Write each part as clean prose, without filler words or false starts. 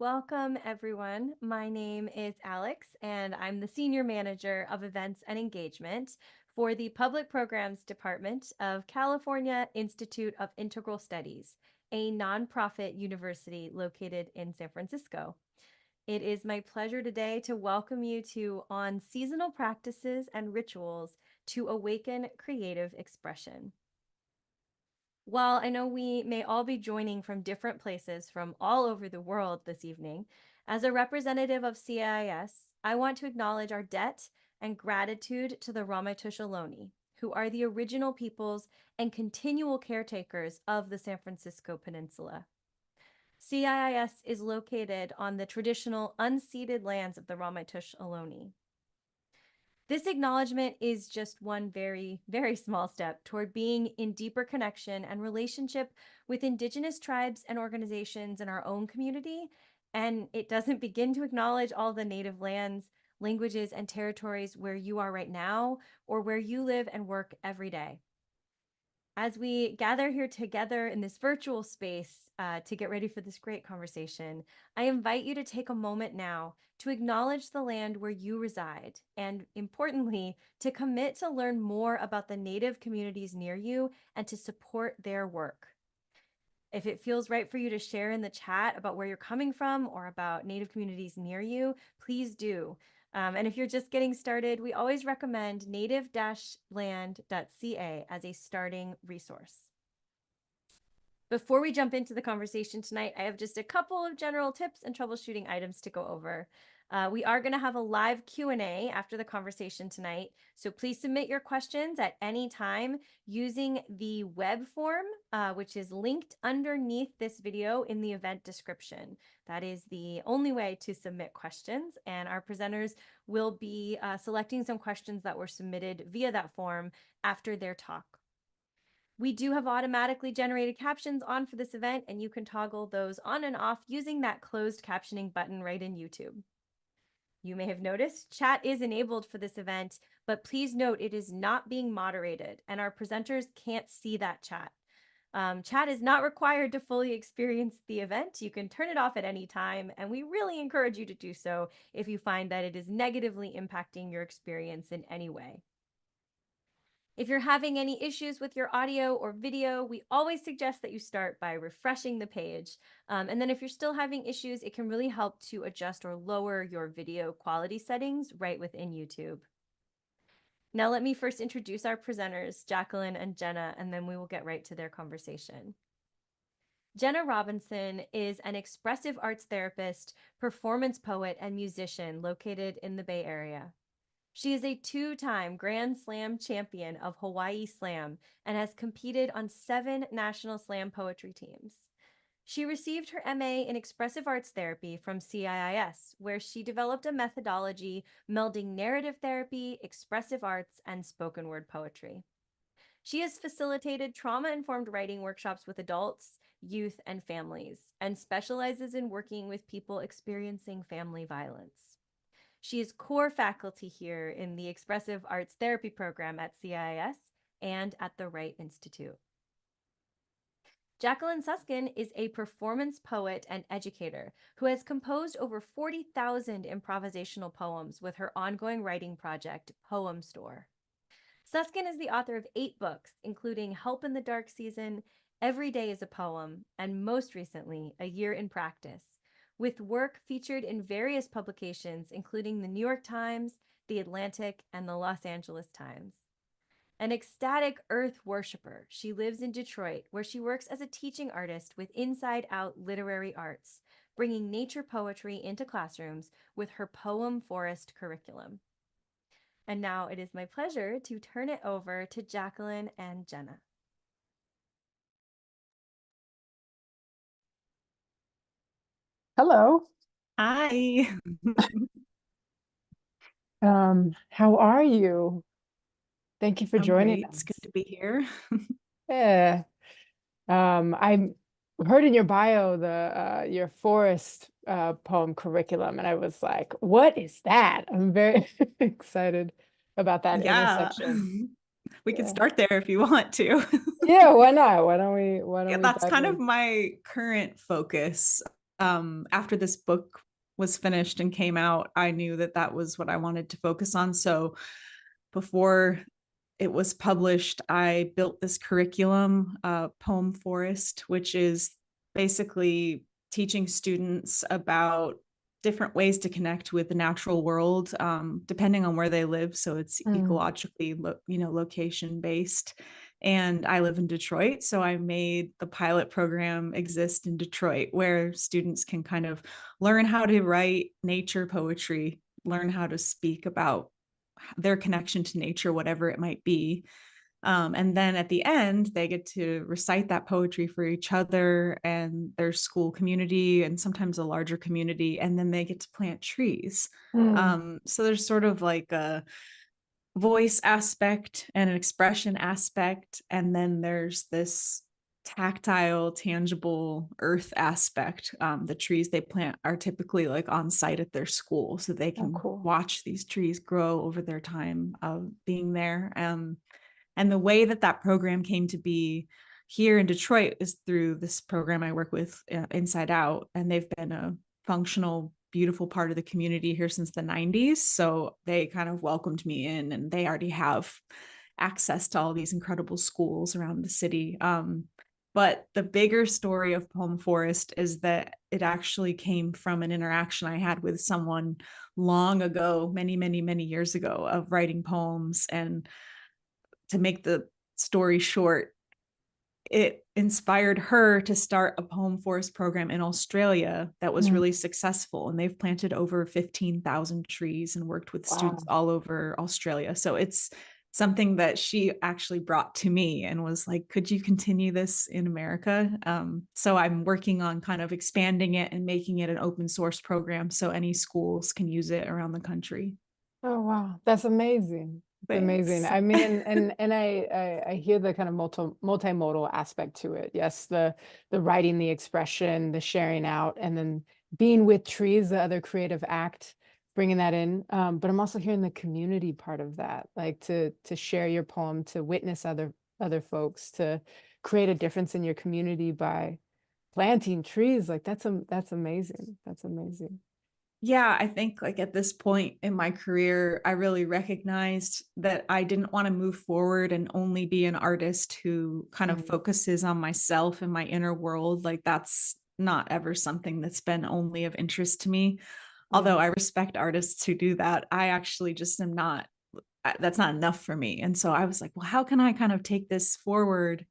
Welcome, everyone. My name is Alex, and I'm the Senior Manager of Events and Engagement for the Public Programs Department of California Institute of Integral Studies, a nonprofit university located in San Francisco. It is my pleasure today to welcome you to On Seasonal Practices and Rituals to Awaken Creative Expression. While I know we may all be joining from different places from all over the world this evening, as a representative of CIIS, I want to acknowledge our debt and gratitude to the Ramaytush Ohlone, who are the original peoples and continual caretakers of the San Francisco Peninsula. CIIS is located on the traditional unceded lands of the Ramaytush Ohlone. This acknowledgement is just one very, very small step toward being in deeper connection and relationship with Indigenous tribes and organizations in our own community. And it doesn't begin to acknowledge all the native lands, languages, and territories where you are right now or where you live and work every day. As we gather here together in this virtual space to get ready for this great conversation, I invite you to take a moment now to acknowledge the land where you reside, and importantly, to commit to learn more about the Native communities near you and to support their work. If it feels right for you to share in the chat about where you're coming from or about Native communities near you, please do. And if you're just getting started, we always recommend native-land.ca as a starting resource. Before we jump into the conversation tonight, I have just a couple of general tips and troubleshooting items to go over. We are going to have a live Q&A after the conversation tonight, so please submit your questions at any time using the web form, which is linked underneath this video in the event description. That is the only way to submit questions, and our presenters will be selecting some questions that were submitted via that form after their talk. We do have automatically generated captions on for this event, and you can toggle those on and off using that closed captioning button right in YouTube. You may have noticed chat is enabled for this event, but please note it is not being moderated and our presenters can't see that chat. Chat is not required to fully experience the event. You can turn it off at any time, and we really encourage you to do so if you find that it is negatively impacting your experience in any way. If you're having any issues with your audio or video, we always suggest that you start by refreshing the page. And then if you're still having issues, it can really help to adjust or lower your video quality settings right within YouTube. Now, let me first introduce our presenters, Jacqueline and Jenna, and then we will get right to their conversation. Jenna Robinson is an expressive arts therapist, performance poet, and musician located in the Bay Area. She is a two-time Grand Slam champion of Hawaii Slam and has competed on 7 national slam poetry teams. She received her MA in Expressive Arts Therapy from CIIS, where she developed a methodology melding narrative therapy, expressive arts, and spoken word poetry. She has facilitated trauma-informed writing workshops with adults, youth, and families, and specializes in working with people experiencing family violence. She is core faculty here in the Expressive Arts Therapy program at CIIS and at the Wright Institute. Jacqueline Suskin is a performance poet and educator who has composed over 40,000 improvisational poems with her ongoing writing project, Poem Store. Suskin is the author of 8 books, including Help in the Dark Season, Every Day is a Poem, and most recently, A Year in Practice, with work featured in various publications, including the New York Times, the Atlantic, and the Los Angeles Times. An ecstatic earth worshiper, she lives in Detroit, where she works as a teaching artist with Inside Out Literary Arts, bringing nature poetry into classrooms with her Poem Forest curriculum. And now it is my pleasure to turn it over to Jacqueline and Jenna. Hello. Hi. How are you? Thank you for I'm joining great. us. It's good to be here. Yeah. I heard in your bio the your forest poem curriculum, and I was like, what is that? I'm very excited about that Yeah. intersection. We can Yeah. start there if you want to. Yeah, why not? Why don't Yeah, we that's dive kind of in? my current focus. after this book was finished and came out, I knew that that was what I wanted to focus on. So before it was published, I built this curriculum, Poem Forest, which is basically teaching students about different ways to connect with the natural world, depending on where they live. So it's ecologically, location based. And I live in Detroit, so I made the pilot program exist in Detroit, where students can kind of learn how to write nature poetry, learn how to speak about their connection to nature, whatever it might be. And then at the end, they get to recite that poetry for each other and their school community and sometimes a larger community. And then they get to plant trees. So there's sort of like a voice aspect and an expression aspect. And then there's this tactile, tangible earth aspect. The trees they plant are typically like on site at their school, so they can watch these trees grow over their time of being there. And the way that that program came to be here in Detroit is through this program I work with, Inside Out, and they've been a functional, beautiful part of the community here since the 90s. So they kind of welcomed me in, and they already have access to all these incredible schools around the city. But the bigger story of Poem Forest is that it actually came from an interaction I had with someone long ago, many, many, many years ago, of writing poems. And to make the story short, it inspired her to start a Poem Forest program in Australia that was really successful. And they've planted over 15,000 trees and worked with students all over Australia. So it's something that she actually brought to me and was like, could you continue this in America? So I'm working on kind of expanding it and making it an open source program so any schools can use it around the country. Oh, wow. That's amazing. It's amazing. Thanks. I mean, and I hear the kind of multimodal aspect to it. Yes, the writing, the expression, the sharing out, and then being with trees, the other creative act, bringing that in. But I'm also hearing the community part of that, like to share your poem, to witness other folks, to create a difference in your community by planting trees. Like that's amazing. That's amazing. Yeah, I think like at this point in my career, I really recognized that I didn't want to move forward and only be an artist who kind of focuses on myself and my inner world. Like that's not ever something that's been only of interest to me. Although I respect artists who do that, I actually just am not, that's not enough for me. And so I was like, well, how can I kind of take this forward?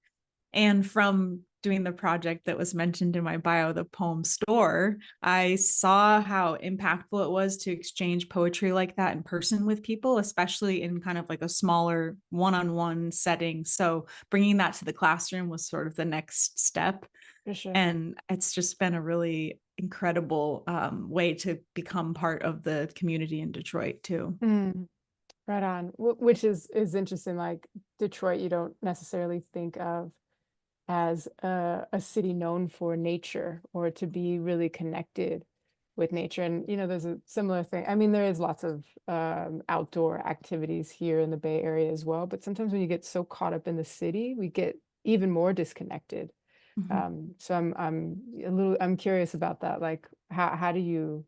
And from doing the project that was mentioned in my bio, the Poem Store, I saw how impactful it was to exchange poetry like that in person with people, especially in kind of like a smaller one-on-one setting. So bringing that to the classroom was sort of the next step. For sure. And it's just been a really incredible way to become part of the community in Detroit too. Right on. Which is interesting. Like Detroit, you don't necessarily think of as a city known for nature or to be really connected with nature. And, there's a similar thing. I mean, there is lots of outdoor activities here in the Bay Area as well. But sometimes when you get so caught up in the city, we get even more disconnected. So I'm curious about that. Like, how do you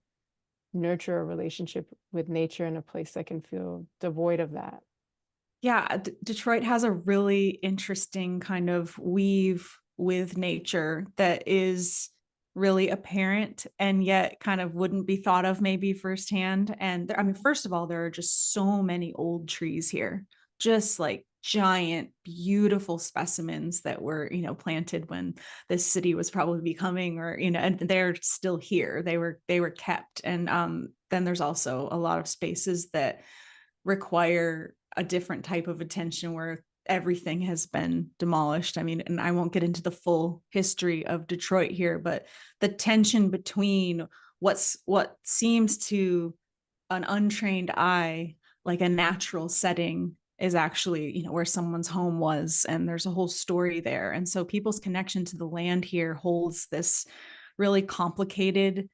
nurture a relationship with nature in a place that can feel devoid of that? Yeah, Detroit has a really interesting kind of weave with nature that is really apparent and yet kind of wouldn't be thought of maybe firsthand. And I mean, first of all, there are just so many old trees here, just like giant, beautiful specimens that were, planted when this city was probably becoming, or, and they're still here. They were kept. And then there's also a lot of spaces that require a different type of attention where everything has been demolished. I mean, and I won't get into the full history of Detroit here, but the tension between what seems to an untrained eye like a natural setting is actually, where someone's home was, and there's a whole story there. And so people's connection to the land here holds this really complicated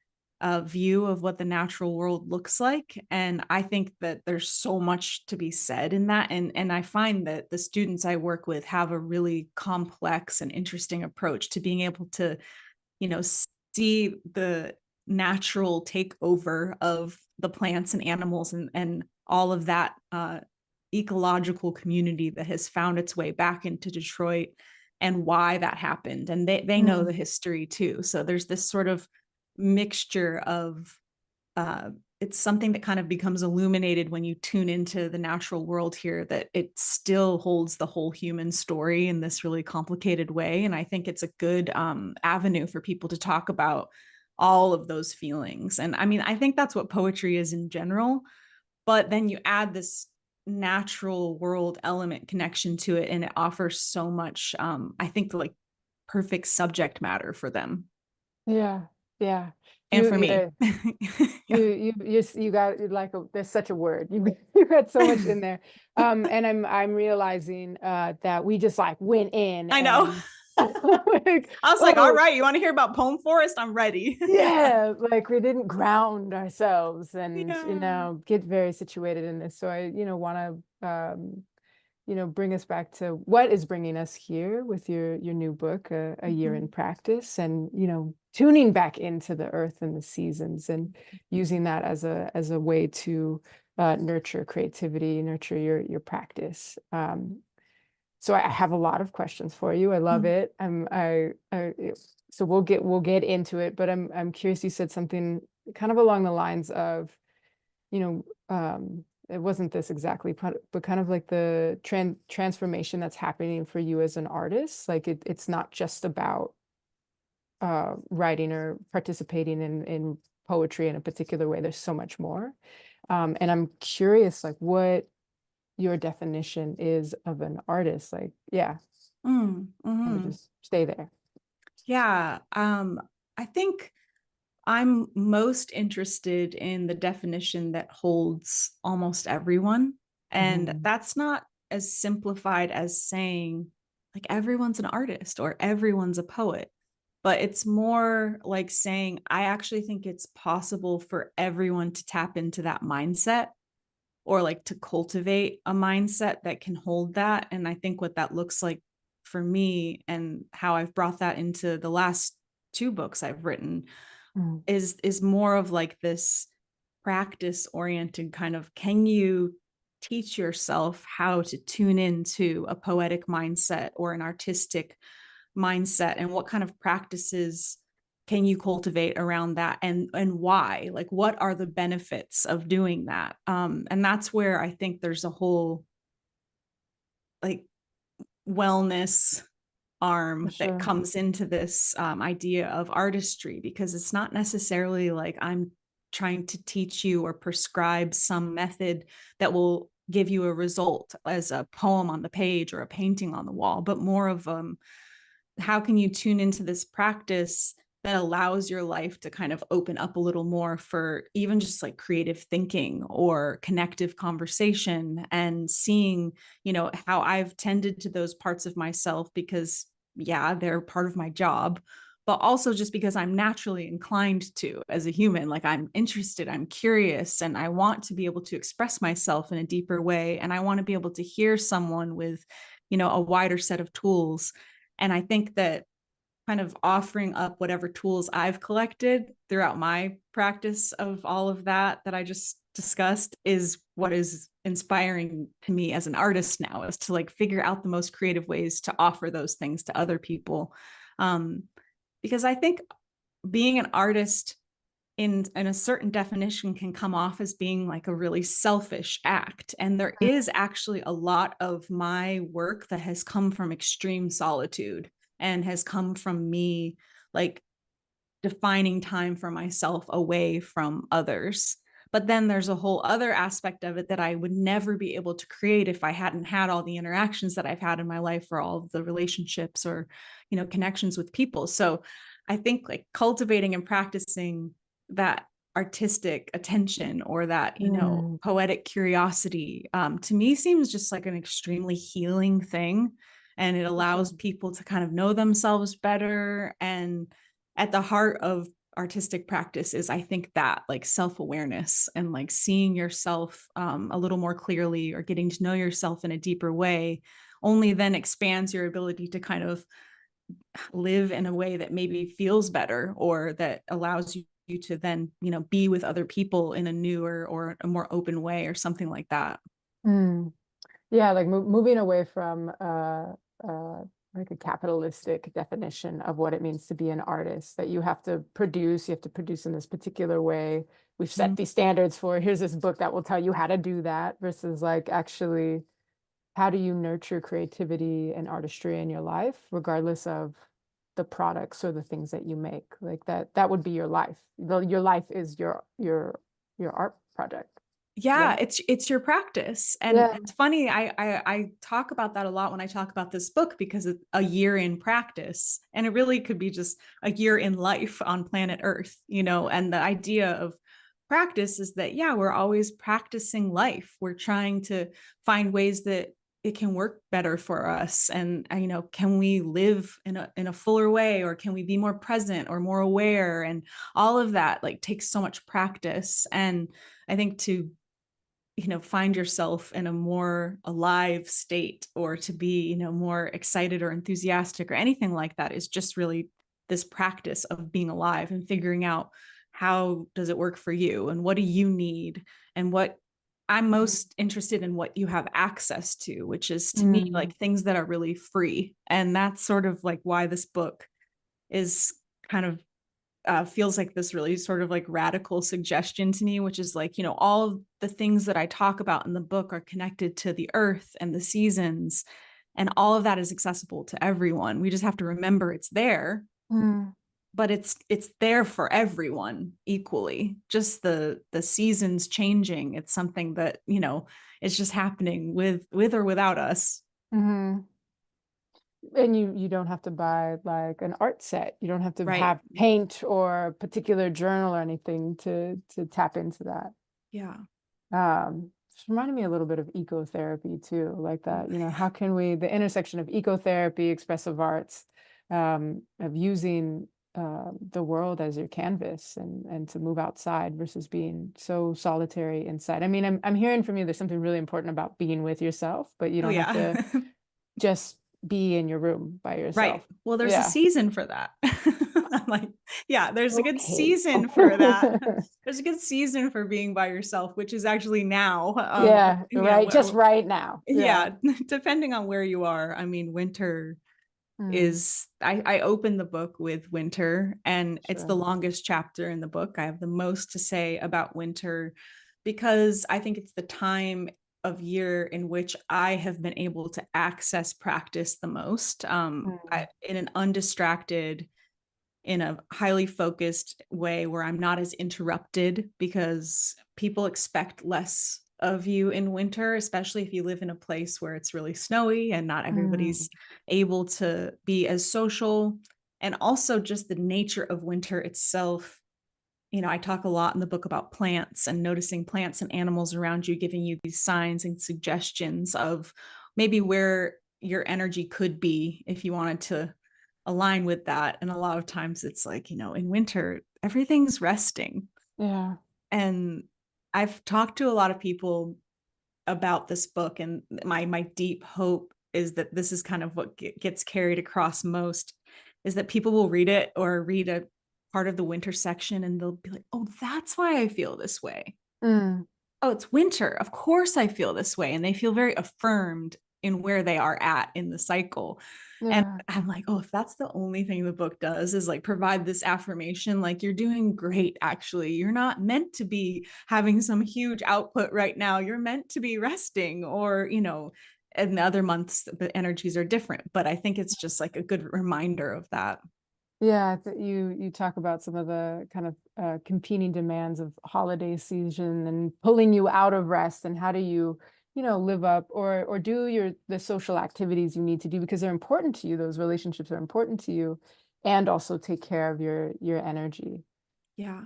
view of what the natural world looks like. And I think that there's so much to be said in that. And I find that the students I work with have a really complex and interesting approach to being able to, see the natural takeover of the plants and animals and all of that ecological community that has found its way back into Detroit and why that happened. And they know the history too. So there's this sort of mixture of it's something that kind of becomes illuminated when you tune into the natural world here, that it still holds the whole human story in this really complicated way. And I think it's a good avenue for people to talk about all of those feelings. And I mean, I think that's what poetry is in general, but then you add this natural world element connection to it, and it offers so much, I think, like perfect subject matter for them. Yeah. Yeah. And for me. Yeah. You got like there's such a word. You got so much in there. And I'm realizing that we just like went in. I know. And like, I was like, all right, you want to hear about Poem Forest? I'm ready. yeah, like we didn't ground ourselves and Yeah. get very situated in this. So I want to bring us back to what is bringing us here with your new book, a year in practice, and tuning back into the earth and the seasons, and using that as a way to nurture creativity, nurture your practice. So I have a lot of questions for you. I love it. So we'll get into it, but I'm curious. You said something kind of along the lines of, it wasn't this exactly, but kind of like the transformation that's happening for you as an artist. Like it's not just about writing or participating in poetry in a particular way. There's so much more. And I'm curious, like what your definition is of an artist. Like, yeah, just stay there. Yeah. I think I'm most interested in the definition that holds almost everyone. And that's not as simplified as saying like everyone's an artist or everyone's a poet, but it's more like saying, I actually think it's possible for everyone to tap into that mindset, or like to cultivate a mindset that can hold that. And I think what that looks like for me, and how I've brought that into the last two books I've written, is more of like this practice oriented kind of, can you teach yourself how to tune into a poetic mindset or an artistic mindset, and what kind of practices can you cultivate around that, and why? Like, what are the benefits of doing that? And that's where I think there's a whole like wellness arm that comes into this idea of artistry, because it's not necessarily like I'm trying to teach you or prescribe some method that will give you a result as a poem on the page or a painting on the wall, but more of how can you tune into this practice that allows your life to kind of open up a little more for even just like creative thinking or connective conversation, and seeing, how I've tended to those parts of myself because, yeah, they're part of my job, but also just because I'm naturally inclined to as a human. Like, I'm interested, I'm curious, and I want to be able to express myself in a deeper way. And I want to be able to hear someone with, a wider set of tools. And I think that kind of offering up whatever tools I've collected throughout my practice of all of that I just discussed is what is inspiring to me as an artist now, is to like figure out the most creative ways to offer those things to other people. Because I think being an artist in a certain definition can come off as being like a really selfish act. And there is actually a lot of my work that has come from extreme solitude, and has come from me like defining time for myself away from others. But then there's a whole other aspect of it that I would never be able to create if I hadn't had all the interactions that I've had in my life, or all of the relationships or, connections with people. So I think like cultivating and practicing that artistic attention, or that, poetic curiosity, to me seems just like an extremely healing thing. And it allows people to kind of know themselves better. And at the heart of artistic practice is, I think, that like self-awareness, and like seeing yourself a little more clearly, or getting to know yourself in a deeper way, only then expands your ability to kind of live in a way that maybe feels better, or that allows you to then, be with other people in a newer or a more open way or something like that. Mm. Yeah, like moving away from like a capitalistic definition of what it means to be an artist, that you have to produce in this particular way. We've set Mhm. these standards for, here's this book that will tell you how to do that, versus like actually, how do you nurture creativity and artistry in your life, regardless of the products or the things that you make? Like that would be your life. Your life is your art project. Yeah, Yeah. it's your practice. And Yeah. it's funny, I talk about that a lot when I talk about this book, because it's a year in practice, and it really could be just a year in life on planet Earth, and the idea of practice is that, yeah, we're always practicing life. We're trying to find ways that it can work better for us. And can we live in a fuller way, or can we be more present or more aware? And all of that like takes so much practice. And I think to find yourself in a more alive state, or to be, more excited or enthusiastic or anything like that, is just really this practice of being alive and figuring out, how does it work for you, and what do you need, and what I'm most interested in, what you have access to, which is, to me, Mm. like things that are really free. And that's sort of like why this book is kind of feels like this really sort of like radical suggestion to me, which is like, all of the things that I talk about in the book are connected to the earth and the seasons, and all of that is accessible to everyone. We just have to remember it's there, Mm. but it's there for everyone equally. Just the seasons changing, it's something that, it's just happening with or without us. Mhm. And you don't have to buy like an art set. You don't have to Right. have paint or a particular journal or anything to tap into that. Yeah. It's reminded me a little bit of ecotherapy too, like that, how can we, the intersection of ecotherapy, expressive arts, of using the world as your canvas, and to move outside versus being so solitary inside. I mean, I'm hearing from you there's something really important about being with yourself, but you Oh don't have yeah. to just be in your room by Right. yourself. Well, there's a Yeah. season for that. I'm like, yeah, there's a good Okay. season for that. There's a good season for being by yourself, which is actually now. Yeah, right. Just Where, right now. Yeah. yeah, depending on where you are. I mean, winter Mm, is, I open the book with winter, and it's the sure. longest chapter in the book. I have the most to say about winter, because I think it's the time of year in which I have been able to access practice the most, Mm, in an undistracted, in a highly focused way, where I'm not as interrupted, because people expect less of you in winter, especially if you live in a place where it's really snowy and not mm, everybody's able to be as social. And also just the nature of winter itself. I talk a lot in the book about plants, and noticing plants and animals around you, giving you these signs and suggestions of maybe where your energy could be if you wanted to align with that. And a lot of times it's like, in winter, everything's resting. yeah. And I've talked to a lot of people about this book, and my deep hope is that this is kind of what gets carried across most, is that people will read it, or read a part of the winter section, and they'll be like, oh, that's why I feel this way. Mm, Oh, it's winter, of course I feel this way. And they feel very affirmed in where they are at in the cycle. And yeah. I'm like, oh, if that's the only thing the book does, is like provide this affirmation, like, you're doing great, actually. You're not meant to be having some huge output right now. You're meant to be resting, or, in other months, the energies are different. But I think it's just like a good reminder of that. Yeah, you talk about some of the kind of competing demands of holiday season and pulling you out of rest, and how do you, live up or do the social activities you need to do because they're important to you. Those relationships are important to you, and also take care of your energy. Yeah.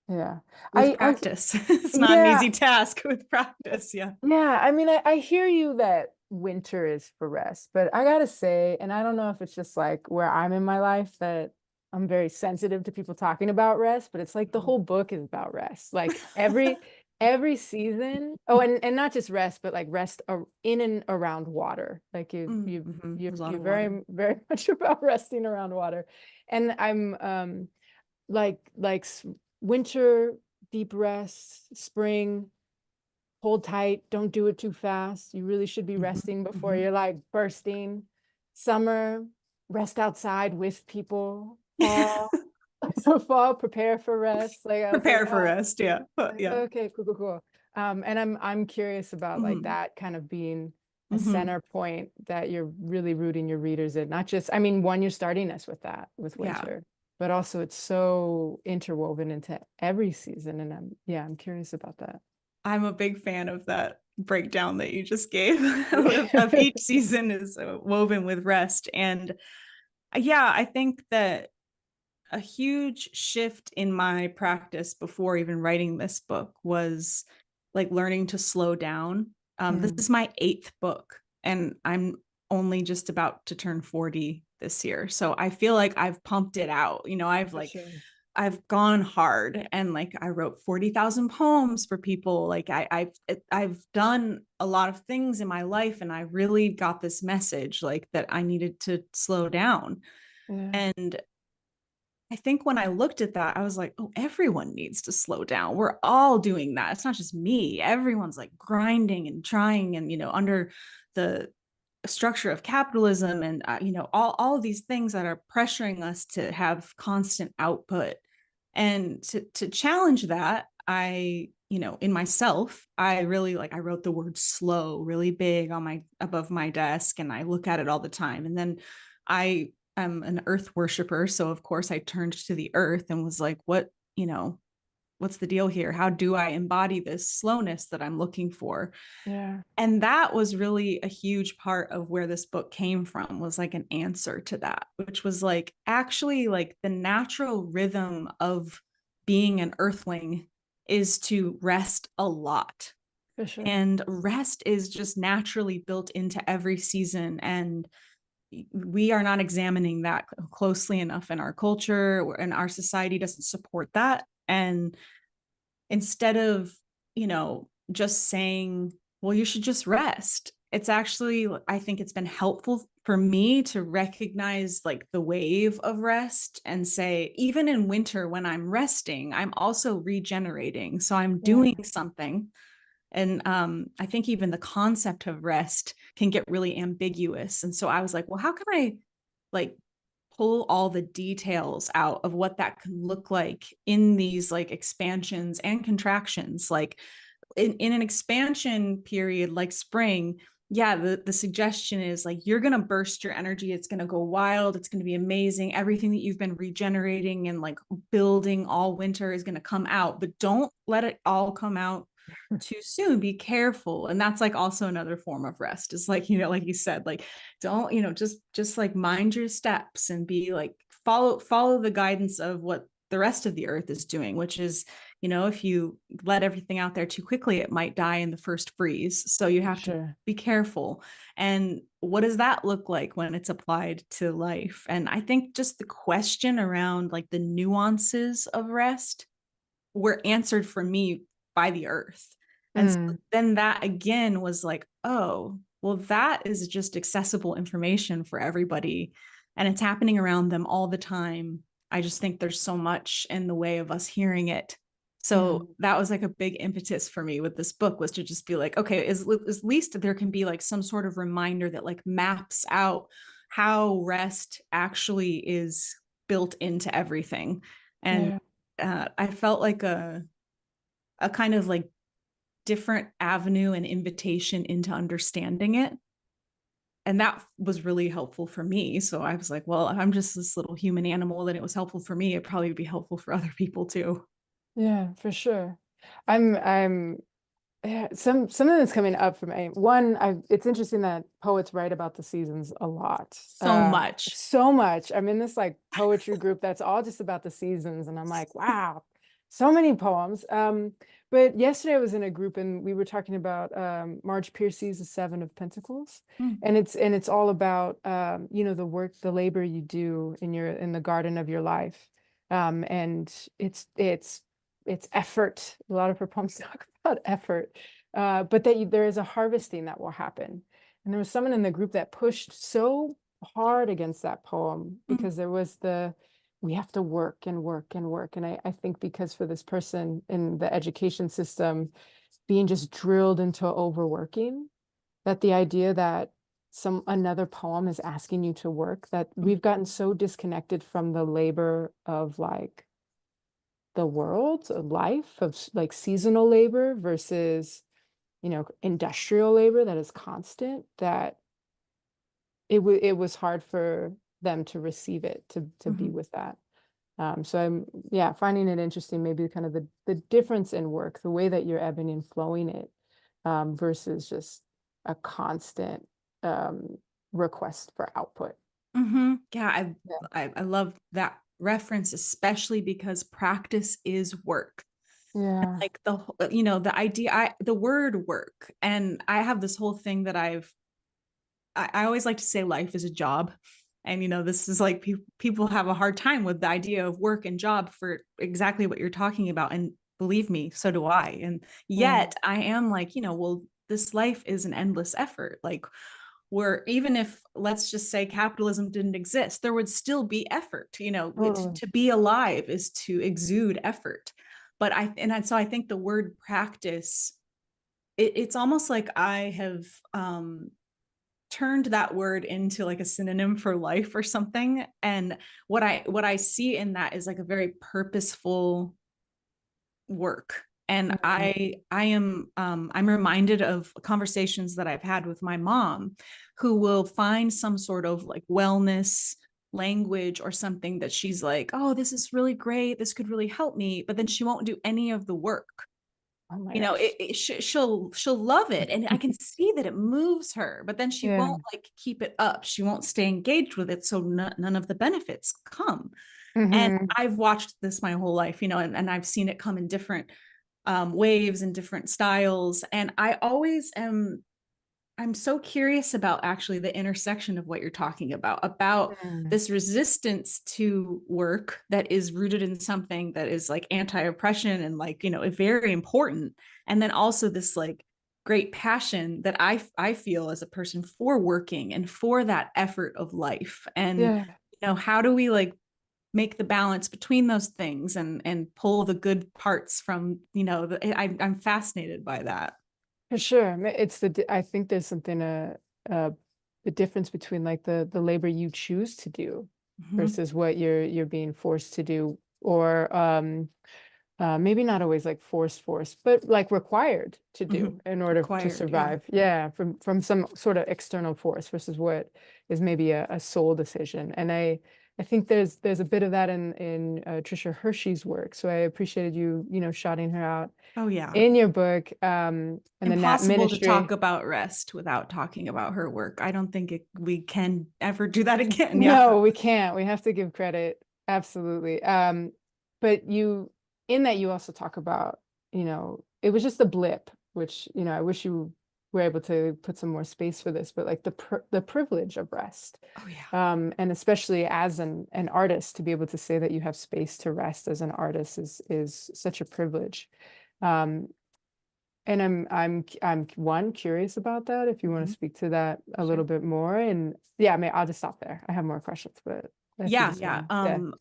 Yeah. With I practice. It's not an yeah, easy task with practice. Yeah. yeah. I mean, I hear you that winter is for rest, but I gotta say, and I don't know if it's just like where I'm in my life, that I'm very sensitive to people talking about rest, but it's like the whole book is about rest. Like every season. Oh, and not just rest, but like rest in and around water. Like There's a lot you're of water. very much about resting around water. And I'm like winter, deep rest, spring, hold tight, don't do it too fast. You really should be resting before you're like bursting. Summer, rest outside with people. Fall, so fall, prepare for rest. Like I was like, Prepare for rest. Yeah. like, Yeah. okay, cool, cool, cool. And I'm curious about like Mhm. that kind of being a Mhm. center point that you're really rooting your readers in. Not just, I mean, one, you're starting us with that, with Yeah. winter, but also it's so interwoven into every season. And I'm curious about that. I'm a big fan of that breakdown that you just gave of each season is woven with rest. And yeah, I think that a huge shift in my practice before even writing this book was like learning to slow down. This Mm, is my 8th book, and I'm only just about to turn 40 this year. So I feel like I've pumped it out. for sure. I've gone hard, and like I wrote 40,000 poems for people. Like I've done a lot of things in my life, and I really got this message like that I needed to slow down. Yeah, And I think when I looked at that, I was like, oh, everyone needs to slow down. We're all doing that. It's not just me. Everyone's like grinding and trying, and under the structure of capitalism, and all of these things that are pressuring us to have constant output. And to challenge that, I in myself, I really I wrote the word slow really big on my above my desk, and I look at it all the time. And then I am an earth worshiper, so of course I turned to the earth and was like, what's the deal here? How do I embody this slowness that I'm looking for? yeah, And that was really a huge part of where this book came from, was like an answer to that, which was like actually like the natural rhythm of being an earthling is to rest a lot. for sure. And rest is just naturally built into every season. And we are not examining that closely enough in our culture, and our society doesn't support that. And instead of, just saying, well, you should just rest, it's actually, I think it's been helpful for me to recognize like the wave of rest and say, even in winter, when I'm resting, I'm also regenerating. So I'm Yeah, doing something. And I think even the concept of rest can get really ambiguous. And so I was like, well, how can I like pull all the details out of what that can look like in these like expansions and contractions? Like in an expansion period like spring, yeah, the suggestion is like you're going to burst your energy, it's going to go wild, it's going to be amazing, everything that you've been regenerating and like building all winter is going to come out, but don't let it all come out too soon. Be careful. And that's like also another form of rest, is like, like you said, like don't, just like mind your steps and be like follow the guidance of what the rest of the earth is doing, which is, if you let everything out there too quickly, it might die in the first freeze. So you for have to sure. be careful. And what does that look like when it's applied to life? And I think just the question around like the nuances of rest were answered for me by the earth. And so Mm, then that again was like, oh, well, that is just accessible information for everybody. And it's happening around them all the time. I just think there's so much in the way of us hearing it. So mm, that was like a big impetus for me with this book, was to just be like, okay, at least there can be like some sort of reminder that like maps out how rest actually is built into everything. And yeah, I felt like a kind of like different avenue and invitation into understanding it. And that was really helpful for me. So I was like, well, if I'm just this little human animal, then it was helpful for me, it probably would be helpful for other people too. yeah, for sure. I'm Yeah, something that's coming up from one. It's interesting that poets write about the seasons a lot. So much. So much. I'm in this like poetry group that's all just about the seasons, and I'm like, wow, so many poems. But yesterday I was in a group and we were talking about Marge Piercy's The Seven of Pentacles, Mm. and it's all about the work, the labor you do in the garden of your life, and it's effort. A lot of her poems talk about effort, but that there is a harvesting that will happen. And there was someone in the group that pushed so hard against that poem because there was we have to work and work and work. And I think because for this person in the education system, being just drilled into overworking, that the idea that another poem is asking you to work, that we've gotten so disconnected from the labor of like the world of life, of like seasonal labor versus, industrial labor that is constant, that it was hard for them to receive it, to be with that. So I'm finding it interesting, maybe kind of the difference in work, the way that you're ebbing and flowing it, versus just a constant request for output. Yeah, Yeah. I love that reference, especially because practice is work. Yeah. Like the idea, the word work. And I have this whole thing that I always like to say life is a job. And, this is like people have a hard time with the idea of work and job for exactly what you're talking about. And believe me, so do I. And yet I am like, well, this life is an endless effort. Like, where even if, let's just say, capitalism didn't exist, there would still be effort. To be alive is to exude effort. But so I think the word practice, it's almost like I have turned that word into like a synonym for life or something. And what I see in that is like a very purposeful work. And I'm reminded of conversations that I've had with my mom, who will find some sort of like wellness language or something that she's like, oh, this is really great, this could really help me, but then she won't do any of the work. Oh my gosh. She'll love it, and I can see that it moves her, but then she won't like keep it up, she won't stay engaged with it, so none of the benefits come. And I've watched this my whole life, and I've seen it come in different waves and different styles. And I'm so curious about actually the intersection of what you're talking about this resistance to work that is rooted in something that is like anti-oppression and like, very important. And then also this like great passion that I feel as a person for working and for that effort of life. And, how do we like make the balance between those things and pull the good parts from, I'm fascinated by that. For sure. I think there's something, the difference between like the labor you choose to do versus what you're being forced to do, or maybe not always like forced, but like required to do in order to survive. Yeah, from some sort of external force versus what is maybe a soul decision. And I think there's a bit of that in Trisha Hershey's work. So I appreciated you, shouting her out. Oh yeah. In your book, and the Nat Impossible to talk Ministry. about rest without talking about her work. I don't think we can ever do that again. No, we can't. We have to give credit. Absolutely. But in that you also talk about, it was just a blip, which, I wish you were able to put some more space for this, but like the privilege of rest. Oh yeah. And especially as an artist, to be able to say that you have space to rest as an artist is such a privilege. And I'm one, curious about that, if you want to speak to that a little bit more. And yeah, I'll just stop there. I have more questions, but Yeah.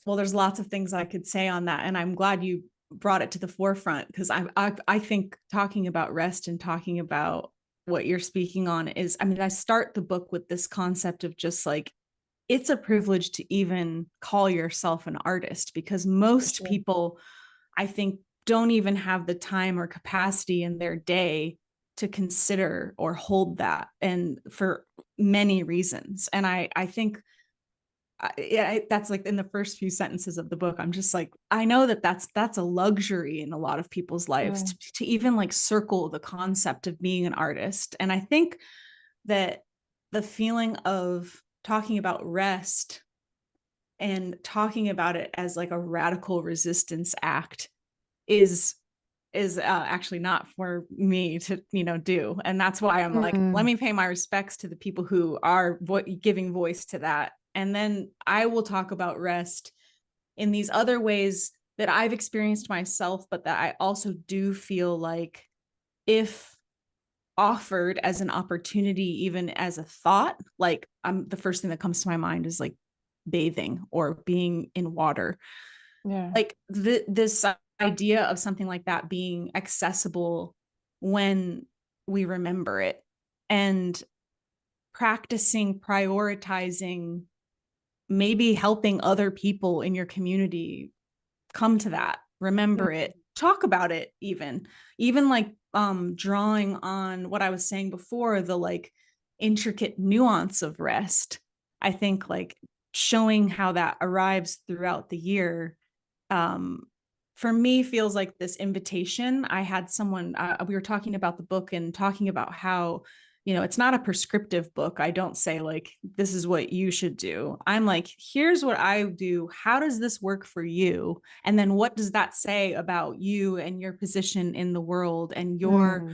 Well, there's lots of things I could say on that, and I'm glad you brought it to the forefront, because I think talking about rest and talking about what you're speaking on is, I start the book with this concept of just like, it's a privilege to even call yourself an artist, because most people, I think, don't even have the time or capacity in their day to consider or hold that, and for many reasons. And I think that's like in the first few sentences of the book, I'm just like, I know that's a luxury in a lot of people's lives, to even like circle the concept of being an artist. And I think that the feeling of talking about rest and talking about it as like a radical resistance act is actually not for me to do. And that's why I'm like, let me pay my respects to the people who are giving voice to that, and then I will talk about rest in these other ways that I've experienced myself, but that I also do feel like if offered as an opportunity, even as a thought, like the first thing that comes to my mind is like bathing or being in water. Yeah. Like this idea of something like that being accessible when we remember it, and practicing prioritizing, maybe helping other people in your community come to that, remember it, talk about it, even like drawing on what I was saying before, the like intricate nuance of rest. I think like showing how that arrives throughout the year, um for me, feels like this invitation. I had someone, we were talking about the book and talking about how, it's not a prescriptive book. I don't say like, this is what you should do. I'm like, here's what I do. How does this work for you? And then what does that say about you and your position in the world and your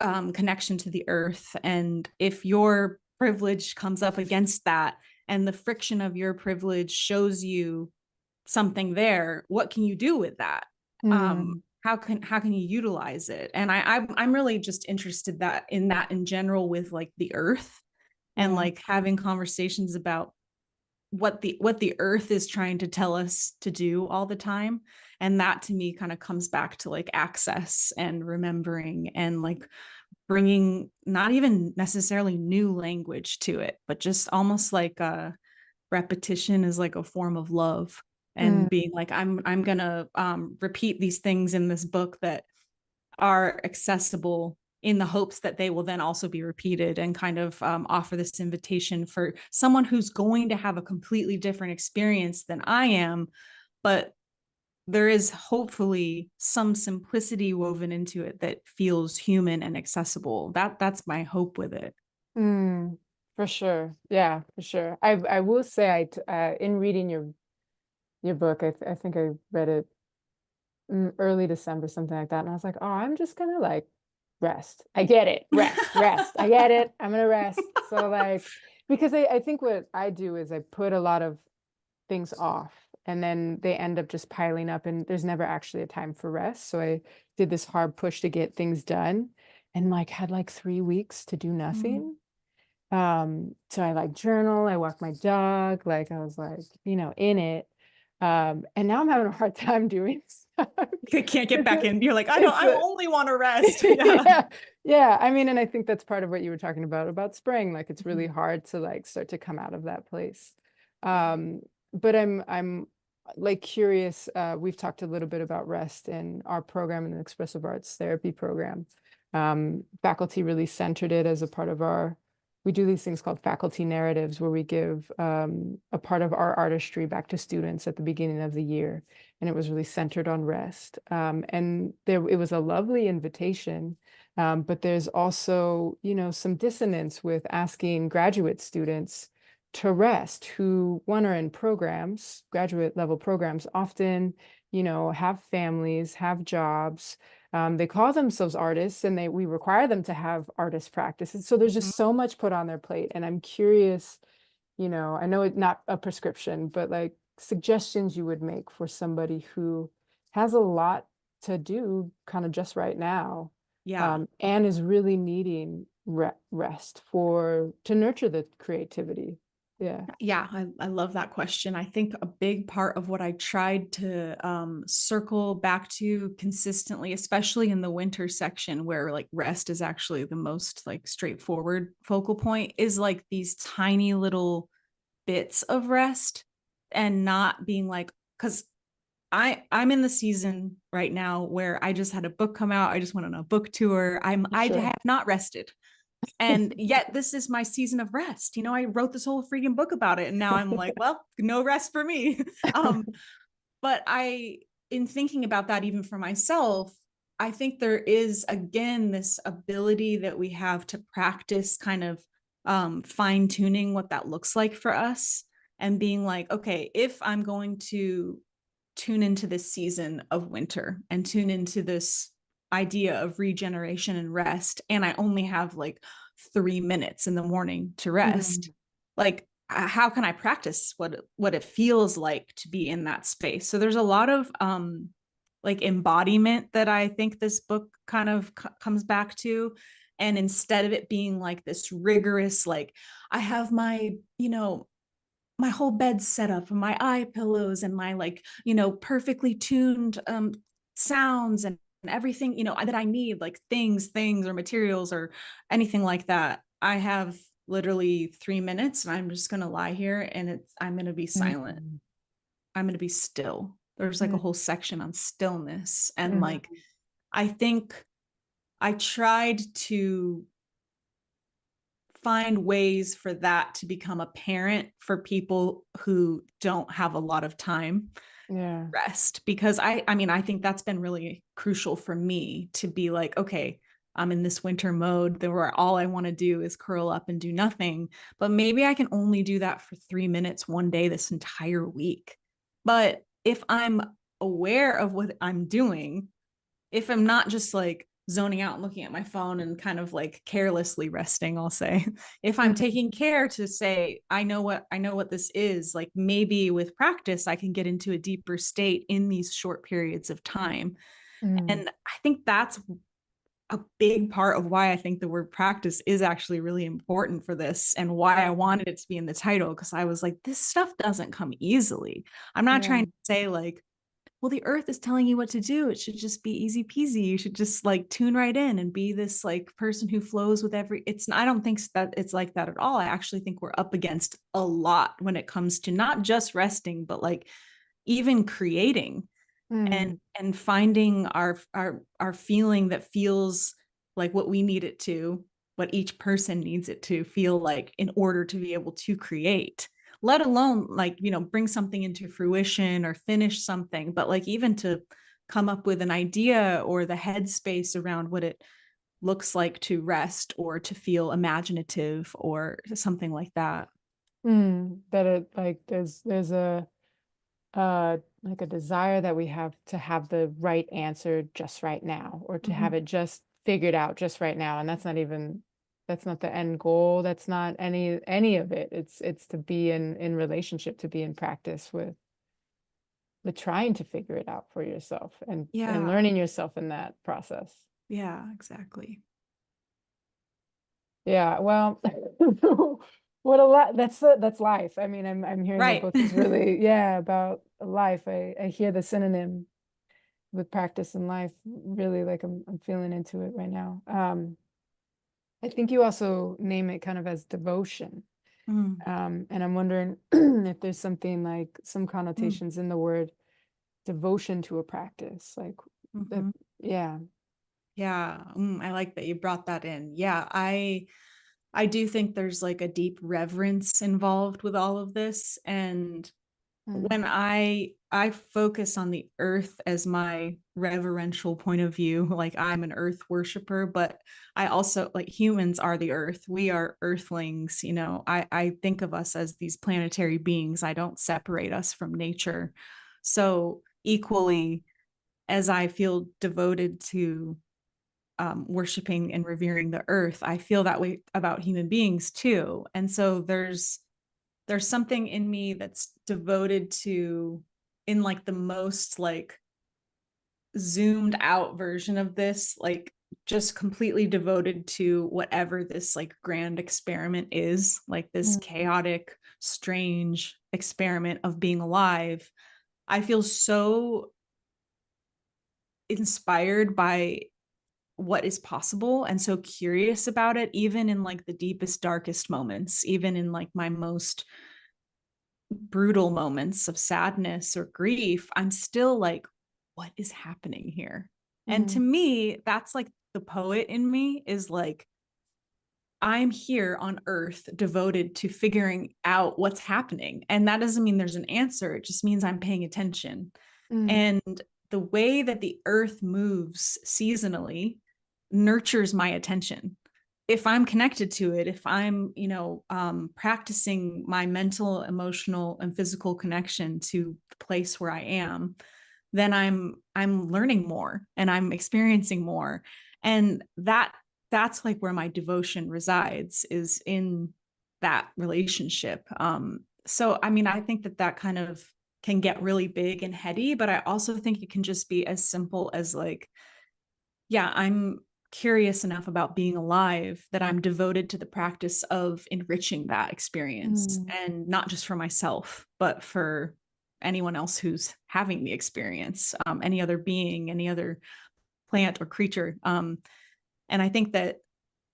Mm. connection to the earth? And if your privilege comes up against that, and the friction of your privilege shows you something there, what can you do with that? Mm. How can you utilize it? And I'm really just interested in that in general, with like the earth, and Yeah. like having conversations about what the earth is trying to tell us to do all the time. And that to me kind of comes back to like access and remembering, and like bringing not even necessarily new language to it, but just almost like repetition is like a form of love, and Mm. being like, I'm gonna repeat these things in this book that are accessible, in the hopes that they will then also be repeated, and kind of offer this invitation for someone who's going to have a completely different experience than I am, but there is hopefully some simplicity woven into it that feels human and accessible. That's my hope with it. Mm. For sure. Yeah, for sure. I will say in reading your book, I think I read it early December, something like that. And I was like, oh, I'm just gonna like rest. I get it. Rest. I get it. I'm gonna rest. So like, because I think what I do is I put a lot of things off, and then they end up just piling up, and there's never actually a time for rest. So I did this hard push to get things done, and like had like 3 weeks to do nothing. So I like journal, I walk my dog, like I was like, in it. And now I'm having a hard time doing stuff. I can't get back Because in. You're like, it's I only want to rest. Yeah. yeah, yeah. I mean, and I think that's part of what you were talking about spring. Like it's really Mhm. hard to like start to come out of that place. But I'm like curious. We've talked a little bit about rest in our program, in the expressive arts therapy program. Faculty really centered it as a part of we do these things called faculty narratives, where we give a part of our artistry back to students at the beginning of the year. And it was really centered on rest. And it was a lovely invitation. But there's also, some dissonance with asking graduate students to rest, who one are in programs, graduate level programs, often, have families, have jobs. They call themselves artists, and we require them to have artist practices. So there's Mhm. just so much put on their plate. And I'm curious, I know it's not a prescription, but like suggestions you would make for somebody who has a lot to do kind of just right now, Yeah. and is really needing rest to nurture the creativity. Yeah. Yeah, I love that question. I think a big part of what I tried to circle back to consistently, especially in the winter section where like rest is actually the most like straightforward focal point, is like these tiny little bits of rest, and not being like, because I'm in the season right now where I just had a book come out. I just went on a book tour. I Sure. have not rested. And yet this is my season of rest. I wrote this whole freaking book about it. And now I'm like, well, no rest for me. um, but in thinking about that, even for myself, I think there is again this ability that we have to practice kind of fine tuning what that looks like for us, and being like, okay, if I'm going to tune into this season of winter and tune into this idea of regeneration and rest, and I only have like 3 minutes in the morning to rest, like how can I practice what it feels like to be in that space? So there's a lot of like embodiment that I think this book kind of comes back to. And instead of it being like this rigorous, like I have my, you know, my whole bed set up and my eye pillows and my like, you know, perfectly tuned sounds and everything, you know, that I need, like things or materials or anything like that. I have literally 3 minutes and I'm just going to lie here and I'm going to be silent. Mm, I'm going to be still. There's like a mm, whole section on stillness. And mm, like, I think I tried to find ways for that to become apparent for people who don't have a lot of time yeah. rest, because I mean I think that's been really crucial for me to be like, okay, I'm in this winter mode where all I want to do is curl up and do nothing, but maybe I can only do that for 3 minutes one day this entire week. But if I'm aware of what I'm doing, if I'm not just like zoning out and looking at my phone and kind of like carelessly resting, I'll say, if I'm Mm, taking care to say, I know what this is, like maybe with practice, I can get into a deeper state in these short periods of time. mm, And I think that's a big part of why I think the word practice is actually really important for this and why I wanted it to be in the title. Because I was like, this stuff doesn't come easily. I'm not yeah. trying to say like, well, the earth is telling you what to do. It should just be easy peasy. You should just like tune right in and be this like person who flows with I don't think that it's like that at all. I actually think we're up against a lot when it comes to not just resting, but like even creating Mm, and finding our feeling that feels like what we need it to, what each person needs it to feel like in order to be able to create, let alone like, you know, bring something into fruition or finish something, but like even to come up with an idea or the headspace around what it looks like to rest or to feel imaginative or something like that. that it like there's a like a desire that we have to have the right answer just right now, or to have Mhm. it just figured out just right now. And that's not the end goal. That's not any of it. It's to be in relationship, to be in practice with trying to figure it out for yourself and Yeah, learning yourself in that process. yeah, exactly. Yeah, well, what a lot that's life. I mean, I'm hearing the Right. book is really, yeah, about life. I hear the synonym with practice in life, really, like I'm feeling into it right now. I think you also name it kind of as devotion. Mm, And I'm wondering if there's something like some mm, connotations in the word devotion to a practice, like that, mhm. yeah. Yeah, I like that you brought that in. Yeah, I do think there's like a deep reverence involved with all of this. And Mm, when I focus on the earth as my reverential point of view, like I'm an earth worshiper, but I also like humans are the earth. We are earthlings, you know. I think of us as these planetary beings. I don't separate us from nature. So equally as I feel devoted to worshiping and revering the earth, I feel that way about human beings too. And so there's something in me that's devoted to, in like the most like zoomed out version of this, like just completely devoted to whatever this like grand experiment is, like this mm, chaotic, strange experiment of being alive. I feel so inspired by what is possible and so curious about it, even in like the deepest darkest moments, even in like my most brutal moments of sadness or grief, I'm still like, what is happening here? And to mm, me, that's like the poet in me is like, I'm here on earth devoted to figuring out what's happening. And that doesn't mean there's an answer. It just means I'm paying attention. mm, And the way that the earth moves seasonally nurtures my attention. If I'm connected to it, if I'm, you know, practicing my mental, emotional, and physical connection to the place where I am, then I'm learning more and I'm experiencing more. And that's like where my devotion resides, is in that relationship. So I mean, I think that kind of can get really big and heady, but I also think it can just be as simple as like, yeah, I'm curious enough about being alive that I'm devoted to the practice of enriching that experience, Mm. and not just for myself, but for anyone else who's having the experience, any other being, any other plant or creature. And I think that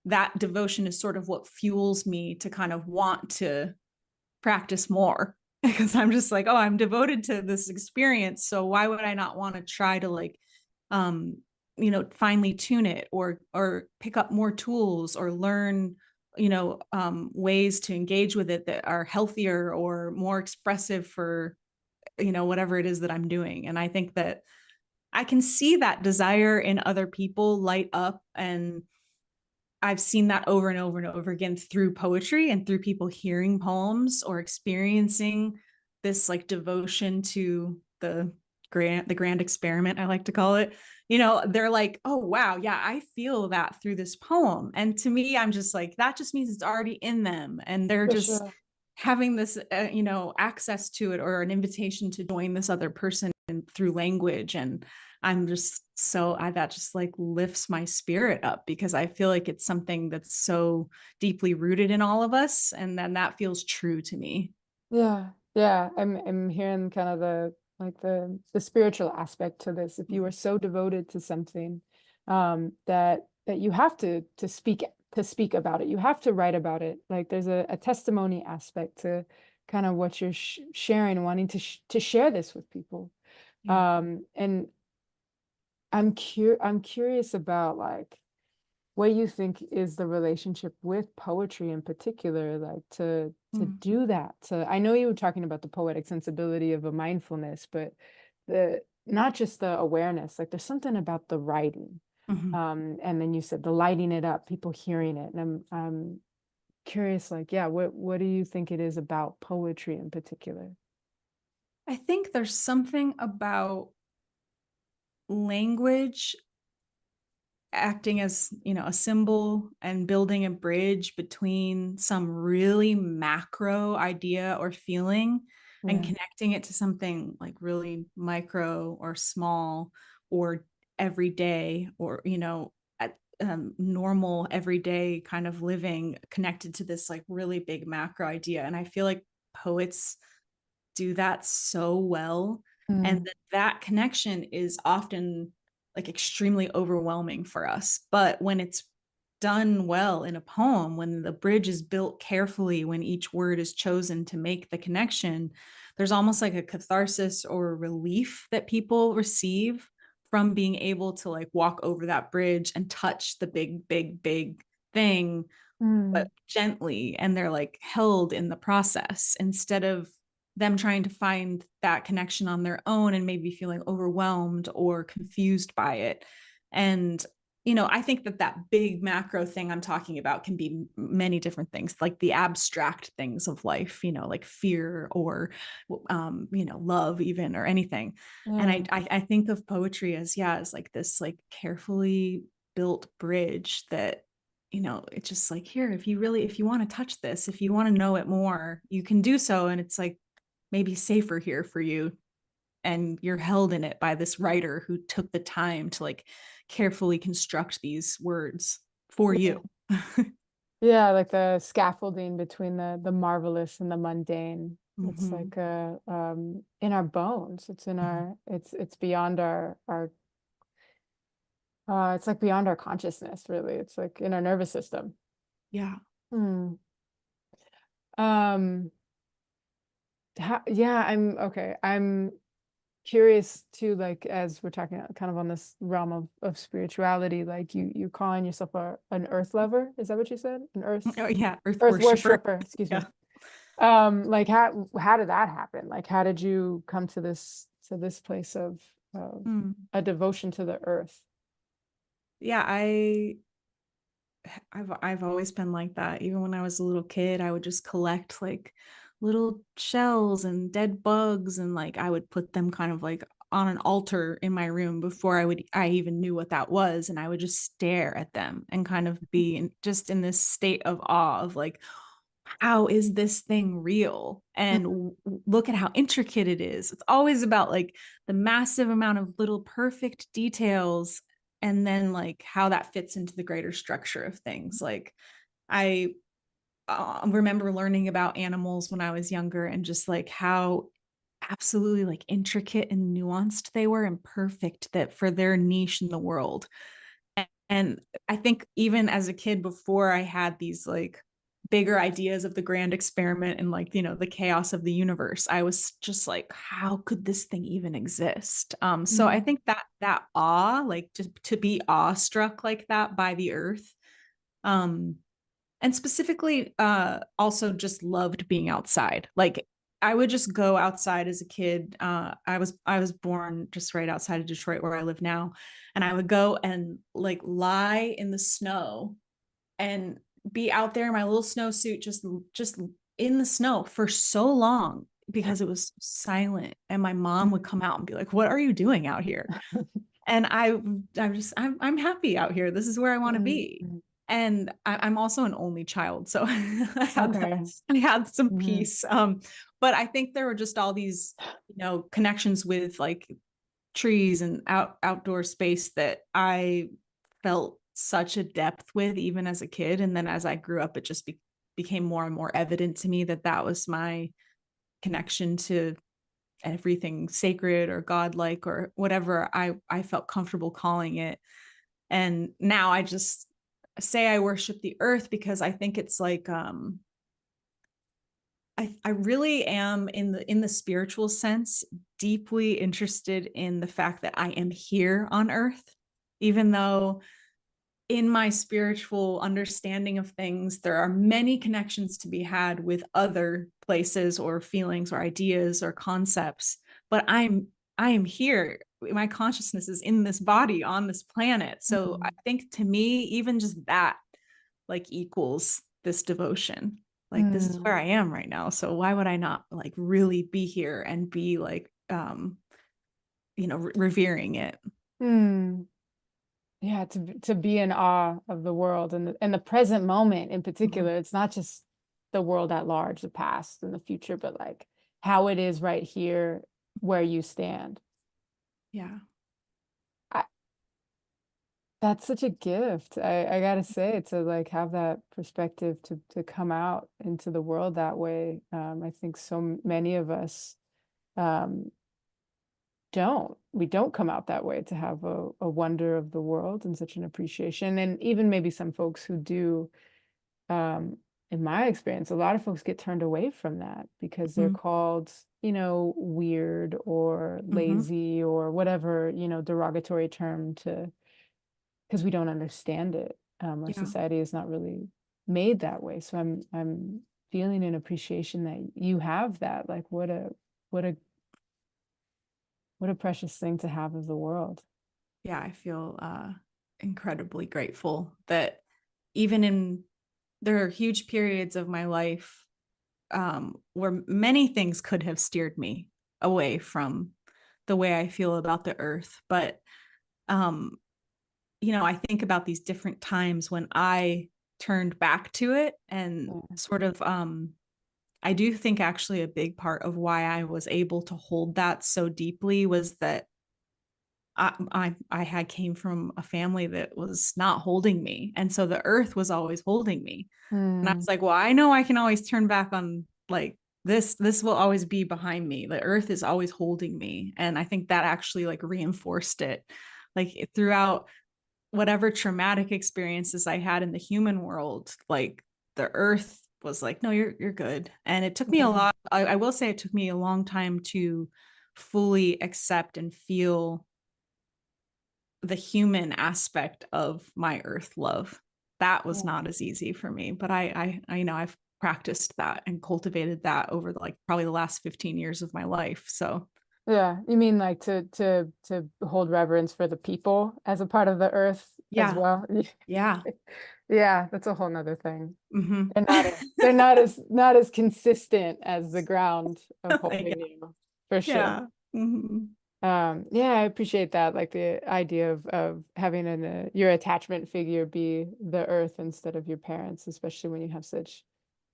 that devotion is sort of what fuels me to kind of want to practice more because I'm just like, oh, I'm devoted to this experience. So why would I not want to try to like, um, finely tune it or pick up more tools or learn, ways to engage with it that are healthier or more expressive for, whatever it is that I'm doing. And I think that I can see that desire in other people light up, and I've seen that over and over and over again through poetry and through people hearing poems or experiencing this like devotion to the grand experiment, I like to call it. They're like, oh wow, yeah, I feel that through this poem. And to me, I'm just like, that just means it's already in them, and they're For just sure. having this access to it, or an invitation to join this other person through language. And I'm just that just like lifts my spirit up, because I feel like it's something that's so deeply rooted in all of us. And then that feels true to me. Yeah, yeah. I'm hearing kind of the spiritual aspect to this. If you are so devoted to something, that you have to speak about it. You have to write about it. Like there's a testimony aspect to kind of what you're sharing, wanting to share this with people. Yeah. And I'm curious about like what you think is the relationship with poetry in particular, like to Mm. do that. I know you were talking about the poetic sensibility of a mindfulness, but the not just the awareness, like there's something about the writing. Mhm. And then you said the lighting it up, people hearing it. And I'm curious, like, yeah, what do you think it is about poetry in particular? I think there's something about language acting as, a symbol and building a bridge between some really macro idea or feeling, and Yeah. connecting it to something like really micro or small or everyday, or at normal everyday kind of living, connected to this like really big macro idea. And I feel like poets do that so well, and Mm. that connection is often like extremely overwhelming for us. But when it's done well in a poem, when the bridge is built carefully, when each word is chosen to make the connection, there's almost like a catharsis or relief that people receive from being able to like walk over that bridge and touch the big, big, big thing, but Mm. gently, and they're like held in the process, instead of them trying to find that connection on their own and maybe feeling overwhelmed or confused by it. And I think that big macro thing I'm talking about can be many different things, like the abstract things of life, like fear or love even, or anything. And Yeah. I think of poetry as, yeah, as like this like carefully built bridge that, it's just like, here, if you want to touch this, if you want to know it more, you can do so. And it's like maybe safer here for you. And you're held in it by this writer who took the time to like carefully construct these words for Yeah. you. Yeah, like the scaffolding between the marvelous and the mundane. It's Mhm. like in our bones. It's in our it's beyond our it's like beyond our consciousness, really. It's like in our nervous system. Yeah. Hmm. Um yeah, I'm okay. I'm curious too, like as we're talking kind of on this realm of spirituality, like you're calling yourself an earth lover. Is that what you said? An Oh yeah, earth earth worshiper. worshiper, excuse Yeah. me. Like how did that happen? Like how did you come to this place of Mm. a devotion to the earth? Yeah, I've always been like that. Even when I was a little kid, I would just collect like little shells and dead bugs, and like I would put them kind of like on an altar in my room before I even knew what that was, and I would just stare at them and kind of be just in this state of awe of like, how is this thing real? And look at how intricate it is. It's always about like the massive amount of little perfect details, and then like how that fits into the greater structure of things. Like I remember learning about animals when I was younger, and just like how absolutely like intricate and nuanced they were, and perfect that for their niche in the world. And I think even as a kid, before I had these like bigger ideas of the grand experiment and like, you know, the chaos of the universe, I was just like, how could this thing even exist? So I think that awe, like to be awestruck like that by the earth, um, and specifically also just loved being outside. Like I would just go outside as a kid. I was born just right outside of Detroit where I live now, and I would go and like lie in the snow and be out there in my little snowsuit, just in the snow for so long because it was silent. And my mom would come out and be like, "What are you doing out here?" And I'm happy out here. This is where I want to be. And I'm also an only child, so I had some peace. But I think there were just all these, you know, connections with like trees and outdoor space that I felt such a depth with even as a kid. And then as I grew up, it just became more and more evident to me that that was my connection to everything sacred or godlike or whatever I felt comfortable calling it. And now I just say I worship the earth because I think it's like I really am in the spiritual sense deeply interested in the fact that I am here on earth, even though in my spiritual understanding of things, there are many connections to be had with other places or feelings or ideas or concepts. But I am here. My consciousness is in this body on this planet. So I think to me, even just that like equals this devotion. Like this is where I am right now. So why would I not like really be here and be like you know, revering it? Yeah, to be in awe of the world and the present moment in particular. It's not just the world at large, the past and the future, but like how it is right here where you stand. Yeah. I, that's such a gift. I gotta say, to like have that perspective to come out into the world that way. I think so many of us um we don't come out that way, to have a wonder of the world and such an appreciation. And even maybe some folks who do, in my experience, a lot of folks get turned away from that because they're called, you know, weird or lazy or whatever, you know, derogatory term, to because we don't understand it. Our society is not really made that way. So I'm feeling an appreciation that you have that. Like what a what a precious thing to have of the world. Yeah, I feel incredibly grateful that even in there are huge periods of my life where many things could have steered me away from the way I feel about the earth. But um, you know, I think about these different times when I turned back to it and sort of I do think actually a big part of why I was able to hold that so deeply was that I had came from a family that was not holding me. And so the earth was always holding me. And I was like, well, I know I can always turn back on like this will always be behind me. The earth is always holding me. And I think that actually like reinforced it. Like throughout whatever traumatic experiences I had in the human world, like the earth was like, no, you're good. And it took me a lot. I will say it took me a long time to fully accept and feel the human aspect of my earth love. That was not as easy for me, but I you know, I've practiced that and cultivated that over like probably the last 15 years of my life. So Yeah, you mean like to hold reverence for the people as a part of the earth as yeah, well? yeah. Yeah, that's a whole nother thing. Mm-hmm. They're not as consistent as the ground of Yeah, holding you, for sure. yeah. Mm-hmm. Yeah, I appreciate that, like the idea of having your attachment figure be the earth instead of your parents, especially when you have such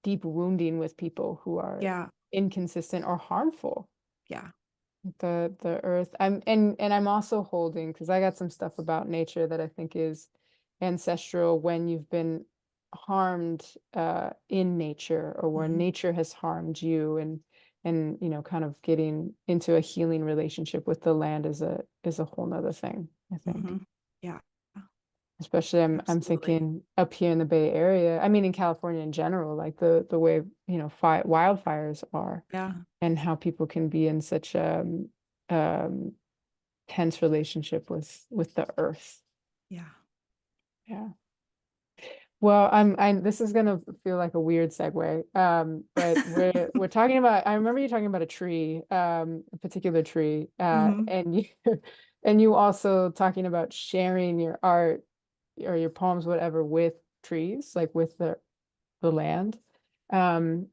deep wounding with people who are Yeah. inconsistent or harmful. Yeah. The earth. And I'm also holding, because I got some stuff about nature that I think is ancestral when you've been harmed in nature, or where Mhm. nature has harmed you, and you know, kind of getting into a healing relationship with the land is a whole nother thing, I think. Mhm. Yeah. Especially I'm Absolutely. thinking up here in the Bay Area. I mean, in California in general, like the way, you know, wildfires are, Yeah. and how people can be in such um tense relationship with the earth. Yeah. Yeah. Well, I'm this is gonna feel like a weird segue. But we're talking about, I remember you talking about a tree, a particular tree, Mhm. and you and you also talking about sharing your art or your poems, whatever, with trees, like with the land. Um,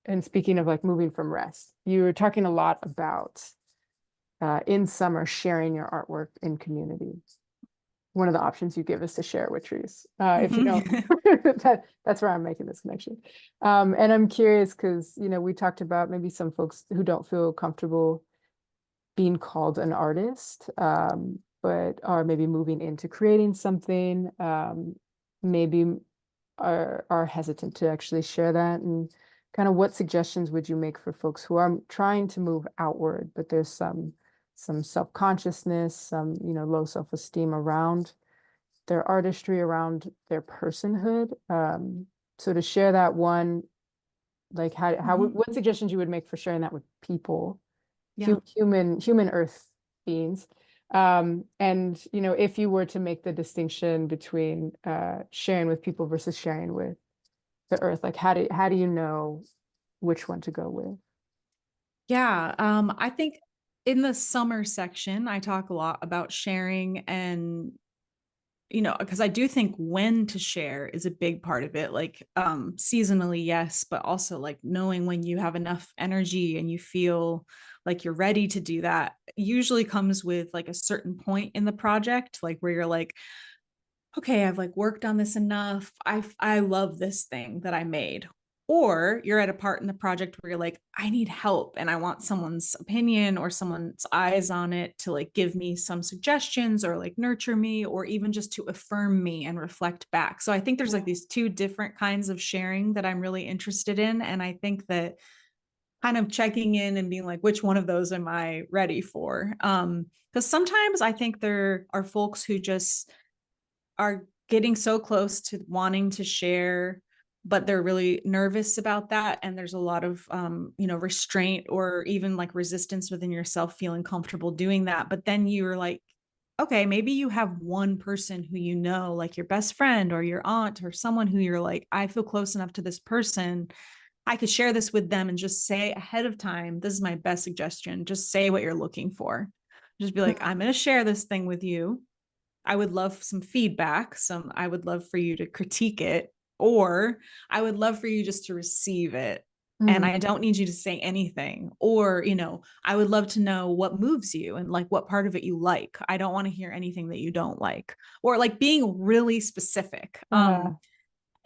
and speaking of like moving from rest, you were talking a lot about in summer sharing your artwork in community. One of the options you give is to share with trees. If you don't, Mhm. that's where I'm making this connection. And I'm curious because, you know, we talked about maybe some folks who don't feel comfortable being called an artist, but are maybe moving into creating something, maybe are hesitant to actually share that. And kind of what suggestions would you make for folks who are trying to move outward, but there's some self-consciousness, some, you know, low self-esteem around their artistry, around their personhood. So to share that, one, like Mhm. what suggestions you would make for sharing that with people, Yeah. human earth beings. And you know, if you were to make the distinction between sharing with people versus sharing with the earth, like how do you know which one to go with? Yeah. I think in the summer section, I talk a lot about sharing and, you know, because I do think when to share is a big part of it. Like seasonally, yes, but also like knowing when you have enough energy and you feel like you're ready to do that usually comes with like a certain point in the project, like where you're like, okay, I've like worked on this enough. I love this thing that I made. Or you're at a part in the project where you're like, I need help and I want someone's opinion or someone's eyes on it to like give me some suggestions or like nurture me or even just to affirm me and reflect back. So I think there's like these two different kinds of sharing that I'm really interested in. And I think that kind of checking in and being like, which one of those am I ready for? Because sometimes I think there are folks who just are getting so close to wanting to share, but they're really nervous about that. And there's a lot of, you know, restraint or even like resistance within yourself feeling comfortable doing that. But then you're like, okay, maybe you have one person who you know, like your best friend or your aunt or someone who you're like, I feel close enough to this person. I could share this with them and just say ahead of time, this is my best suggestion. Just say what you're looking for. Just be like, I'm going to share this thing with you. I would love some feedback. I would love for you to critique it, or I would love for you just to receive it. And Mm, I don't need you to say anything. Or, you know, I would love to know what moves you and like what part of it you like. I don't want to hear anything that you don't like, or like being really specific. uh,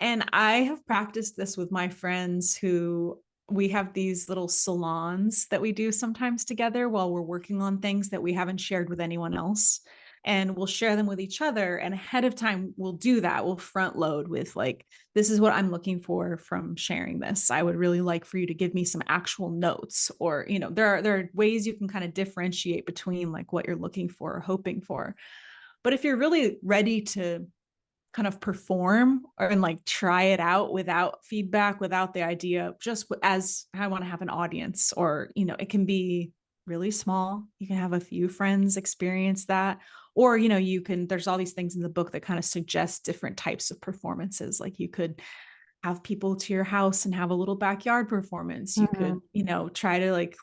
And I have practiced this with my friends who we have these little salons that we do sometimes together while we're working on things that we haven't shared with anyone else. And we'll share them with each other. And ahead of time, we'll do that. We'll front load with like, this is what I'm looking for from sharing this. I would really like for you to give me some actual notes. Or, you know, there are ways you can kind of differentiate between like what you're looking for or hoping for. But if you're really ready to kind of perform or and like try it out without feedback, without the idea, just as I want to have an audience, or, you know, it can be really small. You can have a few friends experience that. Or, you know, there's all these things in the book that kind of suggest different types of performances. Like you could have people to your house and have a little backyard performance. You could, mhm. you know, try to like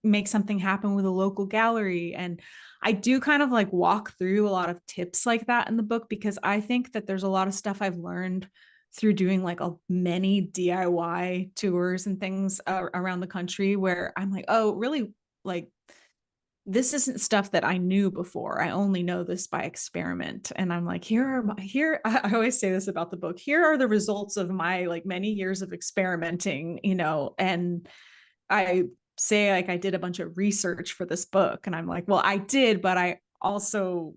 make something happen with a local gallery. And I do kind of like walk through a lot of tips like that in the book because I think that there's a lot of stuff I've learned through doing like many DIY tours and things around the country where I'm like, oh, really like this isn't stuff that I knew before. I only know this by experiment. And I'm like, I always say this about the book. Here are the results of my like many years of experimenting, and I say like I did a bunch of research for this book. And I'm like, well, I did, but I also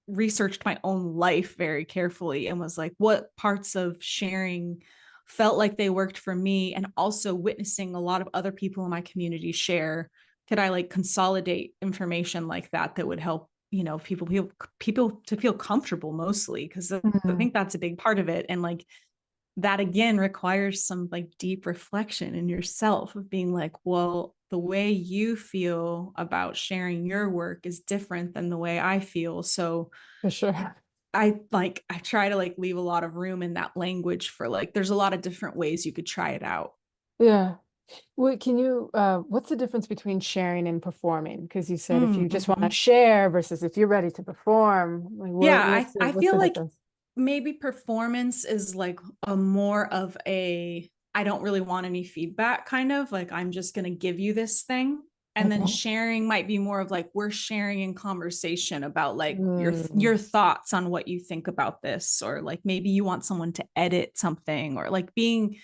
researched my own life very carefully and was like, what parts of sharing felt like they worked for me, and also witnessing a lot of other people in my community share, could I like consolidate information like that would help, people to feel comfortable, mostly because I think that's a big part of it. And like that again requires some like deep reflection in yourself of being like, well, the way you feel about sharing your work is different than the way I feel. So For sure. I try to like leave a lot of room in that language for like, there's a lot of different ways you could try it out. Yeah. Wait, what's the difference between sharing and performing? Because you said if you just want to Mm-hmm. share versus if you're ready to perform, like Yeah, I what's feel the like difference? maybe performance is like a more of a, I don't really want any feedback kind of like, I'm just going to give you this thing. And then Okay. sharing might be more of like, we're sharing in conversation about like Mm, your thoughts on what you think about this, or like maybe you want someone to edit something, or like being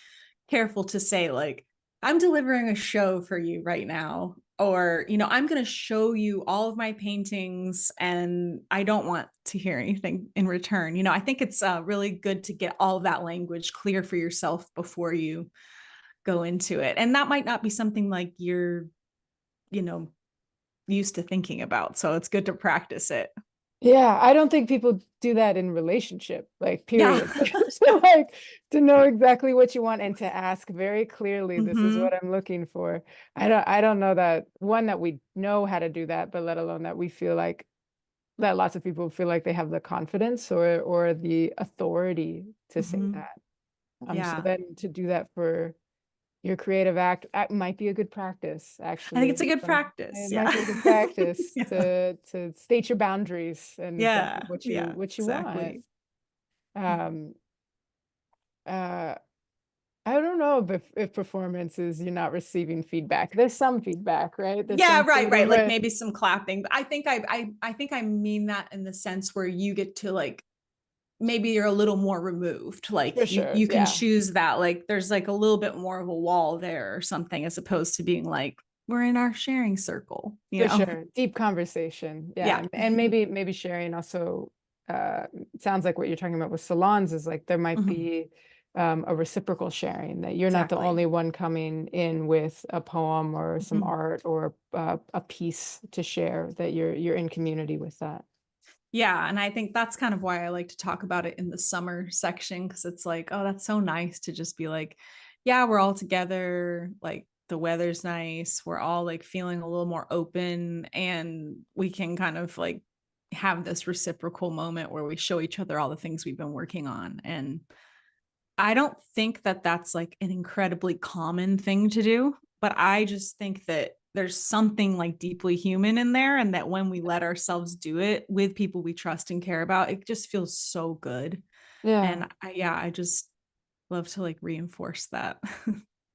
careful to say like, I'm delivering a show for you right now, or I'm going to show you all of my paintings and I don't want to hear anything in return. I think it's really good to get all of that language clear for yourself before you go into it, and that might not be something like you're you know used to thinking about, so it's good to practice it. yeah, I don't think people do that in relationship, like Yeah. period. So like to know exactly what you want and to ask very clearly, this is Mm-hmm. what I'm looking for. I don't know that one that we know how to do that, but let alone that we feel like that lots of people feel like they have the confidence or the authority to say Mm-hmm. that. So Yeah, then to do that for your creative act might be a good practice, I think it's actually. a good So practice. it Yeah. might be a good practice Yeah. to state your boundaries and exactly Yeah. what you Yeah, what you want. exactly. Um, uh, I don't know if performance is you're not receiving feedback. There's some feedback, right? There's Yeah, some right, sort right. of Like a maybe some clapping. But I think I mean that in the sense where you get to like, maybe you're a little more removed. for Like you sure. you can Yeah, choose that. Like there's like a little bit more of a wall there or something, as opposed to being like, we're in our sharing circle, for sure. Deep conversation. Yeah, Yeah. and maybe sharing also. It sounds like what you're talking about with salons is like there might Mhm. be a reciprocal sharing that you're not the Exactly. only one coming in with a poem or some Mhm. art or a piece to share, that you're in community with that. Yeah, and I think that's kind of why I like to talk about it in the summer section, because it's like, oh, that's so nice to just be like, yeah, we're all together, like the weather's nice, we're all like feeling a little more open, and we can kind of like have this reciprocal moment where we show each other all the things we've been working on. And I don't think that that's like an incredibly common thing to do, but I just think that there's something like deeply human in there. And that when we let ourselves do it with people we trust and care about, it just feels so good. Yeah. And I just love to like reinforce that.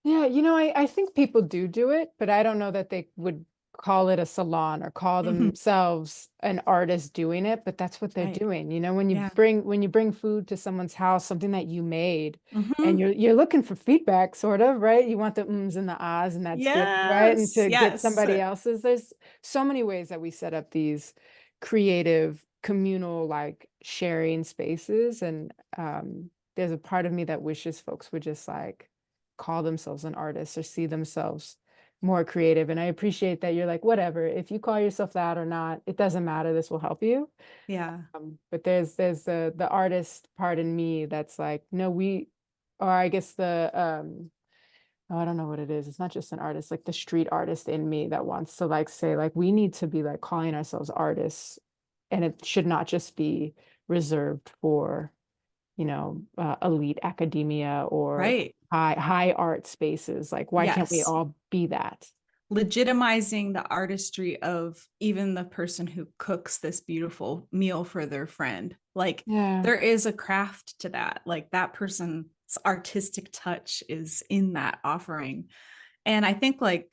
Yeah, I think people do it, but I don't know that they would call it a salon or call Mhm. themselves an artist doing it, but that's what they're Right. doing. When you Yeah. bring food to someone's house, something that you made, and Hmm. you're looking for feedback, sort of, right? You want the ums and the ahs and that feeling, right? And Yes. to get Yes. somebody else's, there's so many ways that we set up these creative, communal, like sharing spaces. And there's a part of me that wishes folks would just like call themselves an artist or see themselves more creative. And I appreciate that you're like, whatever, if you call yourself that or not, it doesn't matter. This will help you. Yeah. But there's the artist part in me that's like, no, or I guess oh, I don't know what it is. It's not just an artist, like the street artist in me that wants to like say like we need to be like calling ourselves artists, and it should not just be reserved for elite academia or Right. high art spaces. Like, why can't we Yes. all be that? Legitimizing the artistry of even the person who cooks this beautiful meal for their friend. Like Yeah. there is a craft to that. Like that person's artistic touch is in that offering. And I think like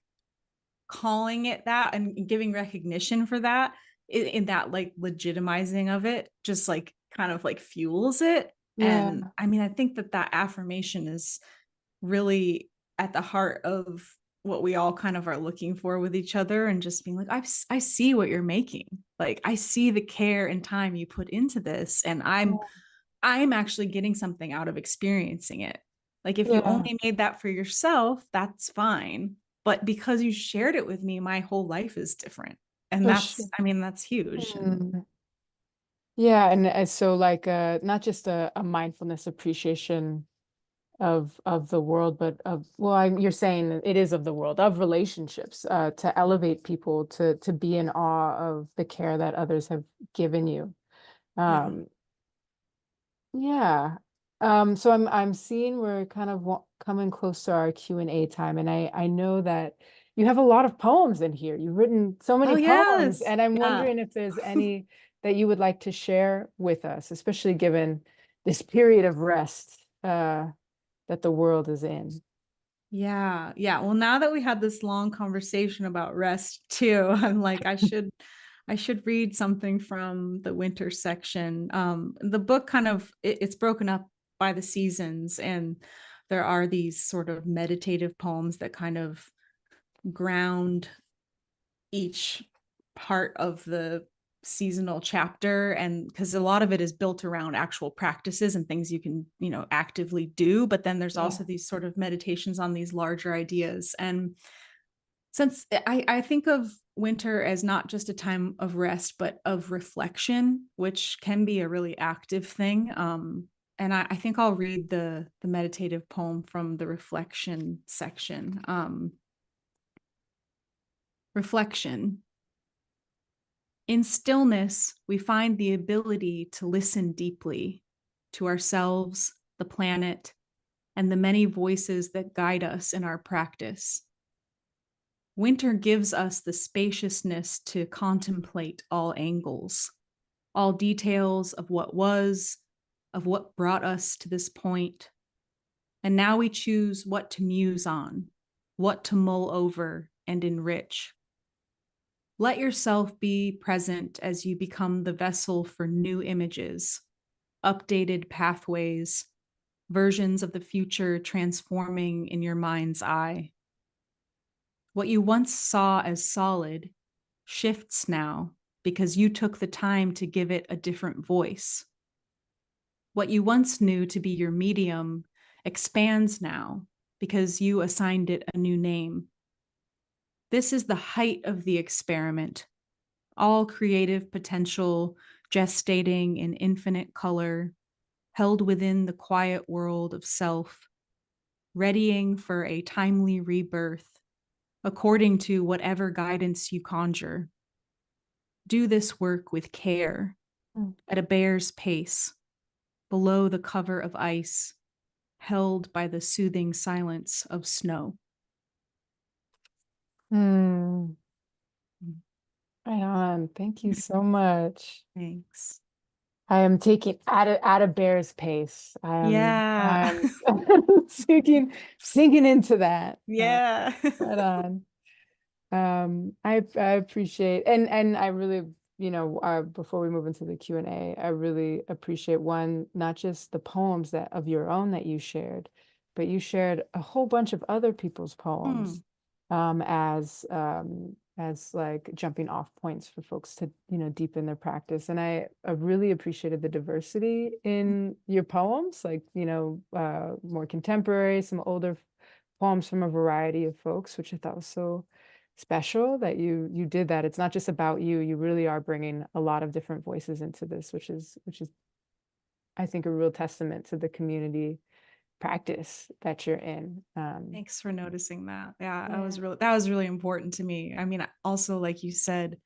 calling it that and giving recognition for that in that like legitimizing of it just like kind of like fuels it. Yeah. And I mean, I think that that affirmation is really at the heart of what we all kind of are looking for with each other, and just being like, I see what you're making. Like, I see the care and time you put into this, and I'm actually getting something out of experiencing it. Like, if you Yeah. only made that for yourself, that's fine. But because you shared it with me, my whole life is different. And For that's, sure. I mean, that's huge. And Mm. Yeah, and so like not just a mindfulness appreciation of the world, but of, well, you're saying that it is of the world, of relationships, to elevate people, to be in awe of the care that others have given you. yeah. Um, yeah. So I'm seeing we're kind of coming close to our Q&A time, and I know that you have a lot of poems in here. You've written so many Oh, poems, yes. and I'm Yeah. wondering if there's any that you would like to share with us, especially given this period of rest that the world is in. Yeah. Yeah. Well, now that we had this long conversation about rest too, I'm like, I should read something from the winter section. The book kind of it's broken up by the seasons, and there are these sort of meditative poems that kind of ground each part of the seasonal chapter, and because a lot of it is built around actual practices and things you can actively do, but then there's Yeah. also these sort of meditations on these larger ideas. And since I think of winter as not just a time of rest but of reflection, which can be a really active thing, and I think I'll read the meditative poem from the reflection section. Reflection. In stillness, we find the ability to listen deeply to ourselves, the planet, and the many voices that guide us in our practice. Winter gives us the spaciousness to contemplate all angles, all details of what was, of what brought us to this point. And now we choose what to muse on, what to mull over and enrich. Let yourself be present as you become the vessel for new images, updated pathways, versions of the future transforming in your mind's eye. What you once saw as solid shifts now because you took the time to give it a different voice. What you once knew to be your medium expands now because you assigned it a new name. This is the height of the experiment, all creative potential gestating in infinite color, held within the quiet world of self, readying for a timely rebirth, according to whatever guidance you conjure. Do this work with care, at a bear's pace, below the cover of ice, held by the soothing silence of snow. Hmm. Right on. Thank you so much. Thanks. I am taking at a bear's pace. Yeah. I'm sinking into that. Yeah. Right on. I appreciate, and I really, before we move into the Q&A, I really appreciate, one, not just the poems that of your own that you shared, but you shared a whole bunch of other people's poems, as like jumping off points for folks to, deepen their practice. And I really appreciated the diversity in your poems, like, more contemporary, some older poems from a variety of folks, which I thought was so special that you did that. It's not just about you. You really are bringing a lot of different voices into this, which is I think a real testament to the community practice that you're in. Thanks for noticing that. Yeah, Yeah. that was really important to me. I mean, also, like you said,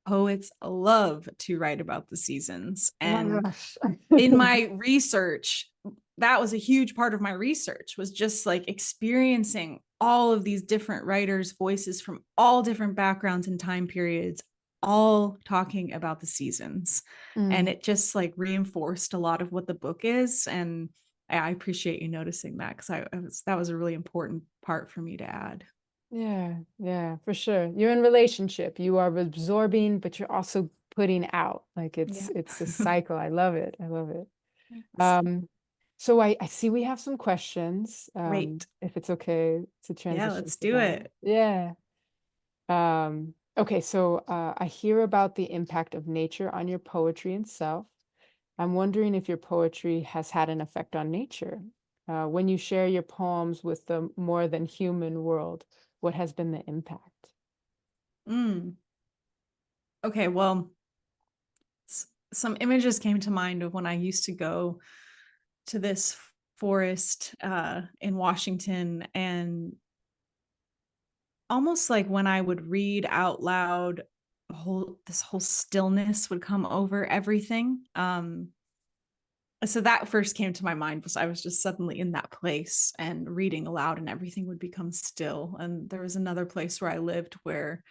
poets love to write about the seasons. Oh my And gosh. in my research, that was a huge part of my research, was just like experiencing all of these different writers' voices from all different backgrounds and time periods, all talking about the seasons. And Mm. it just like reinforced a lot of what the book is. And I appreciate you noticing that, because that was a really important part for me to add. Yeah, for sure. You're in relationship. You are absorbing, but you're also putting out. Like Yeah. it's a cycle. I love it. I love it. Thanks. So I see we have some questions. Great. If it's okay to Yeah, transition let's to do that. it. Yeah. Okay, so I hear about the impact of nature on your poetry and self. I'm wondering if your poetry has had an effect on nature. When you share your poems with the more than human world, what has been the impact? Mm. Okay, well, some images came to mind of when I used to go to this forest in Washington, and almost like when I would read out loud, this whole stillness would come over everything. So that first came to my mind, was I was just suddenly in that place and reading aloud and everything would become still. And there was another place where I lived where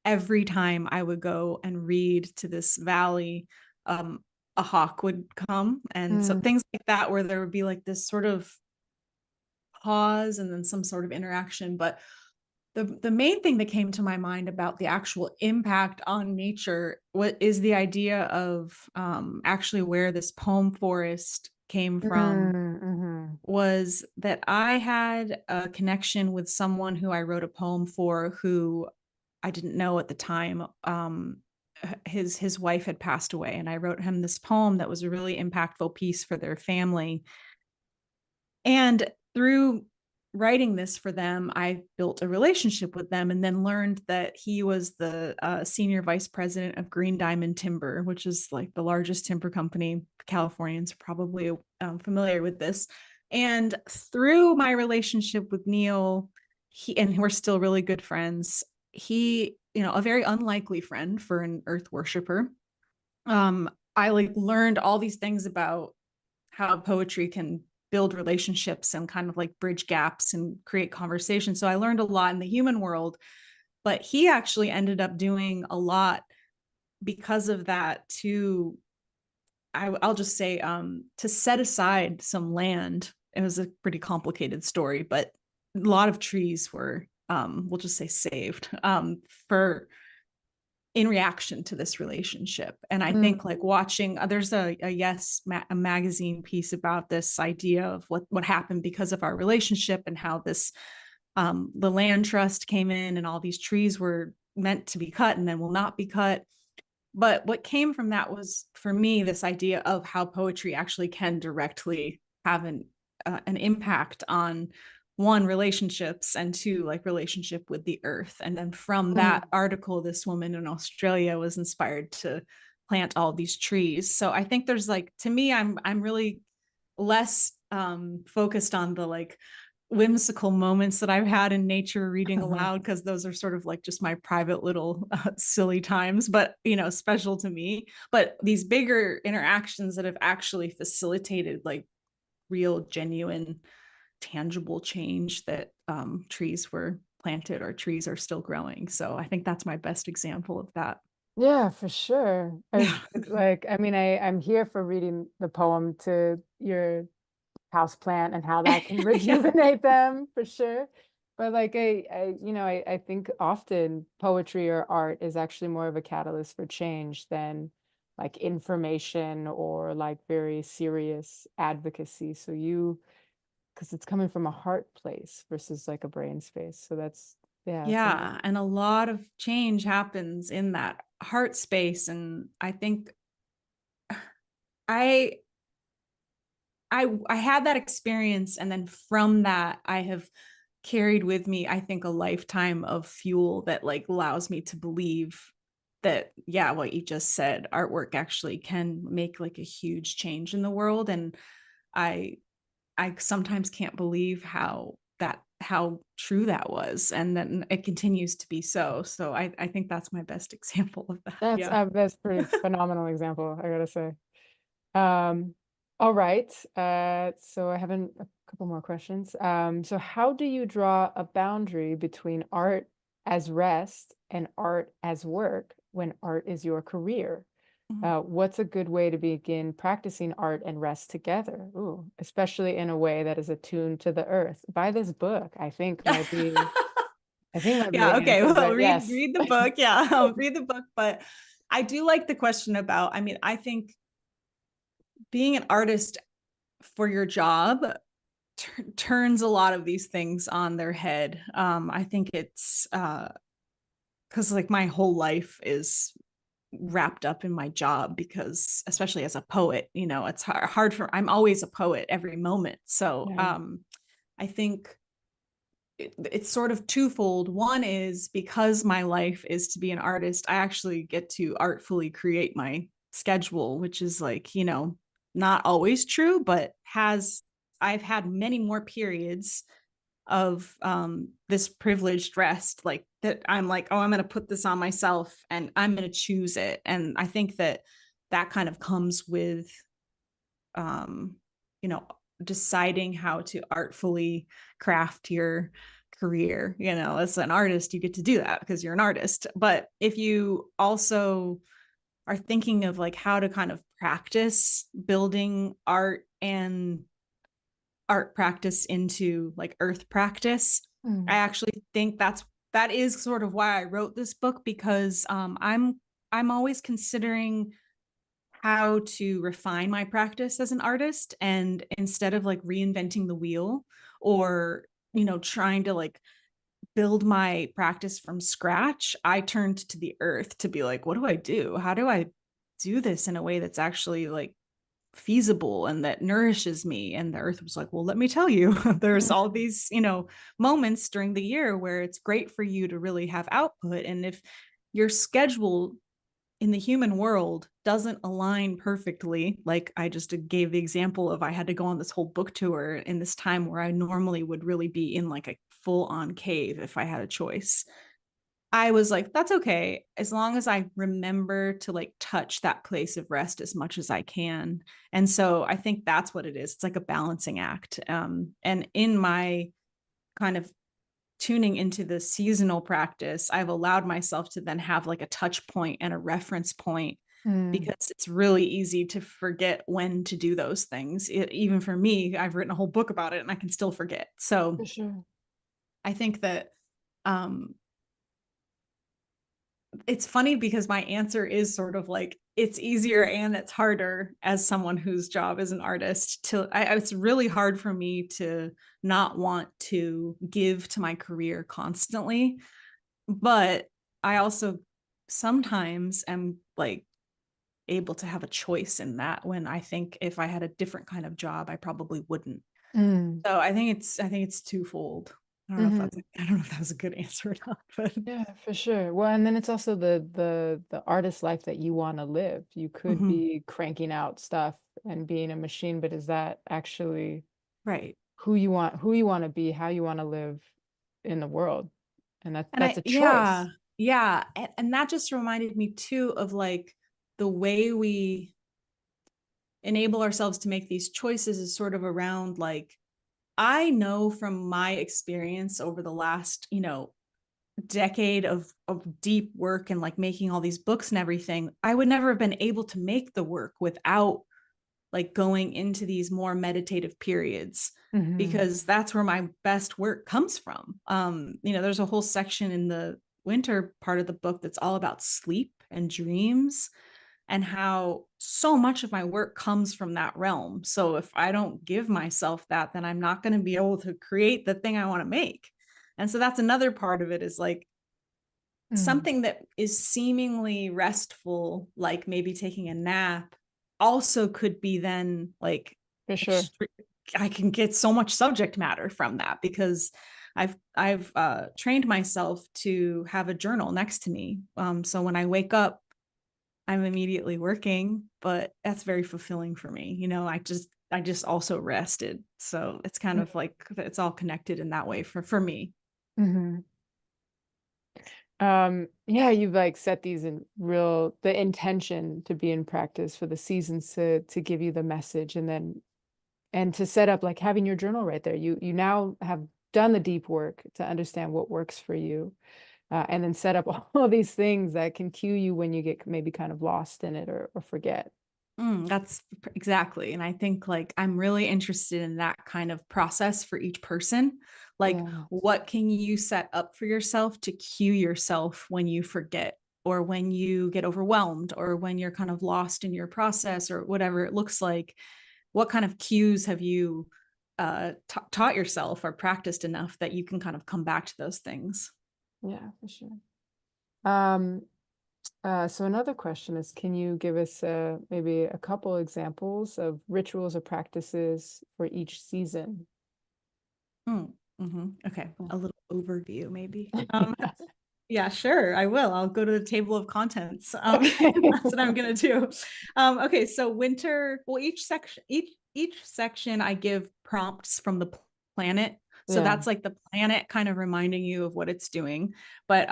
every time I would go and read to this valley, a hawk would come. And so Mm, things like that, where there would be like this sort of pause and then some sort of interaction. But the main thing that came to my mind about the actual impact on nature, what is the idea of actually where this poem forest came from, mhm, was that I had a connection with someone who I wrote a poem for, who I didn't know at the time. His wife had passed away, and I wrote him this poem that was a really impactful piece for their family. And through writing this for them, I built a relationship with them, and then learned that he was the senior vice president of Green Diamond Timber, which is like the largest timber company. Californians are probably familiar with this. And through my relationship with Neil, and we're still really good friends. He, a very unlikely friend for an earth worshiper. I like learned all these things about how poetry can build relationships and kind of like bridge gaps and create conversation. So I learned a lot in the human world, but he actually ended up doing a lot because of that to, I'll just say, to set aside some land. It was a pretty complicated story, but a lot of trees were, we'll just say, saved for in reaction to this relationship. And I think like watching, there's a a magazine piece about this idea of what happened because of our relationship, and how this the land trust came in and all these trees were meant to be cut and then will not be cut. But what came from that was, for me, this idea of how poetry actually can directly have an impact on, one, relationships, and two, like relationship with the earth. And then from mm, that article, this woman in Australia was inspired to plant all these trees. So I think there's like, to me, I'm really less focused on the like whimsical moments that I've had in nature reading mhm. aloud, because those are sort of like just my private little silly times, but special to me. But these bigger interactions that have actually facilitated like real, genuine, tangible change, that trees were planted or trees are still growing. So I think that's my best example of that. Yeah, for sure. Yeah. Like, I mean, I'm here for reading the poem to your house plant and how that can Yeah. rejuvenate them for sure. But like I think often poetry or art is actually more of a catalyst for change than like information or like very serious advocacy. So because it's coming from a heart place versus like a brain space. So yeah, it's amazing. Yeah, and a lot of change happens in that heart space. And I think I I had that experience, and then from that I have carried with me, I think, a lifetime of fuel that like allows me to believe that, yeah, what you just said, artwork actually can make like a huge change in the world. And I I sometimes can't believe how true that was, and then it continues to be so. So I think that's my best example of that. Yeah. That's pretty phenomenal example, I gotta say. Um, all right. So I have a couple more questions. So how do you draw a boundary between art as rest and art as work when art is your career? Mhm. What's a good way to begin practicing art and rest together? Ooh, especially in a way that is attuned to the earth. Buy this book, I think I think my Yeah. brain Okay. answered, Well, but yes. read the book. Yeah. I'll read the book. But I do like the question about, I mean, I think being an artist for your job turns a lot of these things on their head. I think it's because like my whole life is wrapped up in my job, because especially as a poet, you know, it's hard for, I'm always a poet every moment. So Yeah. I think it's sort of twofold. One is because my life is to be an artist, I actually get to artfully create my schedule, which is like, you know, not always true, but I've had many more periods of this privileged rest, like that I'm like, oh, I'm going to put this on myself and I'm going to choose it. And I think that that kind of comes with you know, deciding how to artfully craft your career. You know, as an artist, you get to do that because you're an artist. But if you also are thinking of like how to kind of practice building art and art practice into like earth practice, I actually think that is sort of why I wrote this book, because I'm always considering how to refine my practice as an artist, and instead of like reinventing the wheel or, you know, trying to like build my practice from scratch, I turned to the earth to be like, what do I do? How do I do this in a way that's actually like feasible and that nourishes me? And the earth was like, well, let me tell you, there's all these, you know, moments during the year where it's great for you to really have output. And if your schedule in the human world doesn't align perfectly, like I just gave the example of, I had to go on this whole book tour in this time where I normally would really be in like a full on cave if I had a choice. I was like, that's okay, as long as I remember to like touch that place of rest as much as I can. And so I think that's what it is. It's like a balancing act. And in my kind of tuning into the seasonal practice, I've allowed myself to then have like a touch point and a reference point, Mm, because it's really easy to forget when to do those things. Even for me, I've written a whole book about it and I can still forget. So for sure. I think that um, it's funny because my answer is sort of like, it's easier and it's harder as someone whose job is an artist to, it's really hard for me to not want to give to my career constantly. But I also sometimes am like able to have a choice in that, when I think if I had a different kind of job, I probably wouldn't. Mm, So I think it's twofold. mhm. I don't know if that was a good answer or not, but Yeah, for sure. Well, and then it's also the artist life that you want to live. You could Mhm. be cranking out stuff and being a machine, but is that actually Right. who you want to be, how you want to live in the world? And And that's a yeah, choice. yeah. And that just reminded me too of like the way we enable ourselves to make these choices is sort of around like, I know from my experience over the last, you know, decade of deep work and like making all these books and everything, I would never have been able to make the work without like going into these more meditative periods, Hmm. because that's where my best work comes from. You know, there's a whole section in the winter part of the book that's all about sleep and dreams, and how so much of my work comes from that realm. So if I don't give myself that, then I'm not going to be able to create the thing I want to make. And so that's another part of it, is like Mm, something that is seemingly restful, like maybe taking a nap, also could be then like for sure. extreme. I can get so much subject matter from that, because I've trained myself to have a journal next to me. So when I wake up, I'm immediately working, but that's very fulfilling for me. You know, I just also rested. So it's kind of like it's all connected in that way for me. Mm-hmm. Yeah, you've like set these in the intention to be in practice for the seasons to give you the message, and then and to set up like having your journal right there. You now have done the deep work to understand what works for you, and then set up all these things that can cue you when you get maybe kind of lost in it or forget. That's exactly. And I think like I'm really interested in that kind of process for each person. Like, Yeah. what can you set up for yourself to cue yourself when you forget, or when you get overwhelmed, or when you're kind of lost in your process, or whatever it looks like? What kind of cues have you taught yourself or practiced enough that you can kind of come back to those things? Yeah, for sure. Um, so another question is, can you give us maybe a couple examples of rituals or practices for each season? Okay, Yeah. a little overview maybe. Yeah. Yeah, sure, I will. I'll go to the table of contents. Okay. That's what I'm gonna do. Okay, so winter, well, each section I give prompts from the planet. So Yeah. that's like the planet kind of reminding you of what it's doing. But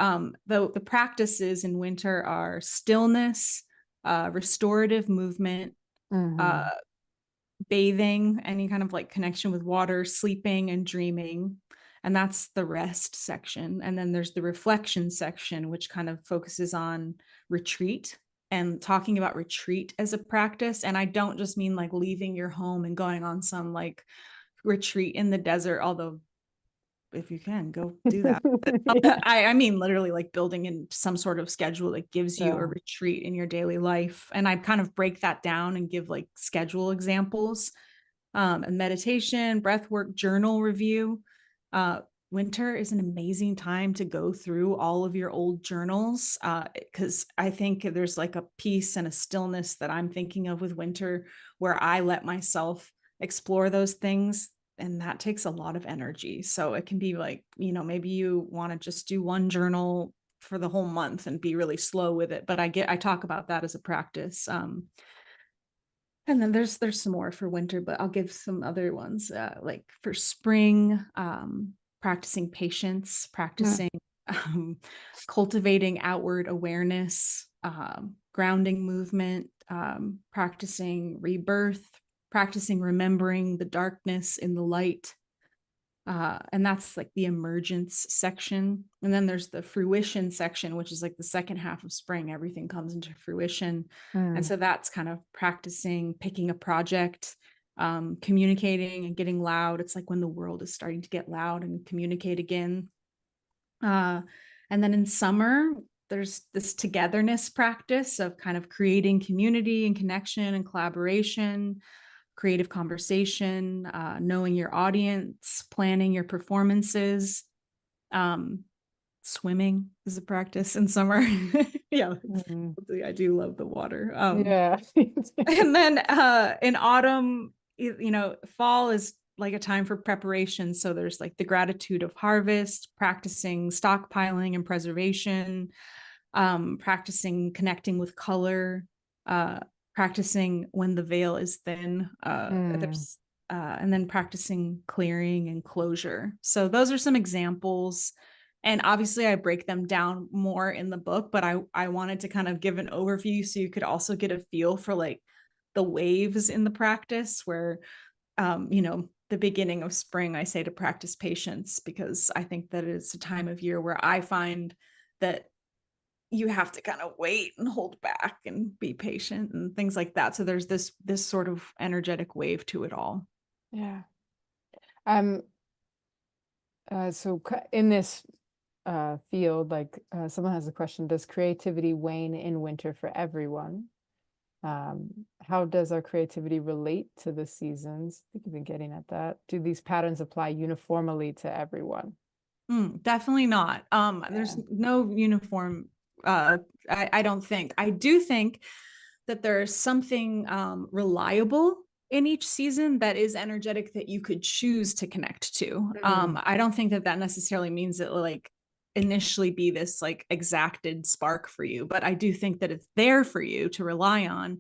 the practices in winter are stillness, restorative movement, uh, Hmm. bathing, any kind of like connection with water, sleeping and dreaming. And that's the rest section. And then there's the reflection section, which kind of focuses on retreat and talking about retreat as a practice. And I don't just mean like leaving your home and going on some like retreat in the desert, although if you can go do that. Yeah. I mean literally like building in some sort of schedule that gives you a Yeah. retreat in your daily life. And I kind of break that down and give like schedule examples, and meditation, breath work, journal review. Uh, Winter is an amazing time to go through all of your old journals, because I think there's like a peace and a stillness that I'm thinking of with winter where I let myself explore those things. And that takes a lot of energy. So it can be like, maybe you want to just do one journal for the whole month and be really slow with it. But I talk about that as a practice. And then there's some more for winter, but I'll give some other ones. Like for spring, practicing patience, Mm. practicing um, cultivating outward awareness, grounding movement, practicing rebirth, practicing remembering the darkness in the light. And that's like the emergence section. And then there's the fruition section, which is like the second half of spring. Everything comes into fruition. And Mm. so that's kind of practicing picking a project, communicating and getting loud. It's like when the world is starting to get loud and communicate again. And then in summer, there's this togetherness practice of kind of creating community and connection and collaboration, creative conversation, knowing your audience, planning your performances. Um, Swimming is a practice in summer. Yeah, Mm. I do love the water. Yeah. And then in autumn, fall is like a time for preparation. So there's like the gratitude of harvest, practicing stockpiling and preservation, practicing connecting with color, uh, practicing when the veil is thin. Mm. There's And then practicing clearing and closure. So those are some examples. And obviously I break them down more in the book, but I wanted to kind of give an overview so you could also get a feel for like the waves in the practice where, the beginning of spring, I say to practice patience because I think that it's a time of year where I find that you have to kind of wait and hold back and be patient and things like that. So there's this sort of energetic wave to it all. Yeah. Um, in this field, like someone has a question, does creativity wane in winter for everyone? How does our creativity relate to the seasons? I think you've been getting at that. Do these patterns apply uniformly to everyone? Definitely not. Yeah. There's no uniform. I don't think. I do think that there's something reliable in each season that is energetic that you could choose to connect to. Mm. I don't think that necessarily means it will like initially be this like exacted spark for you, but I do think that it's there for you to rely on.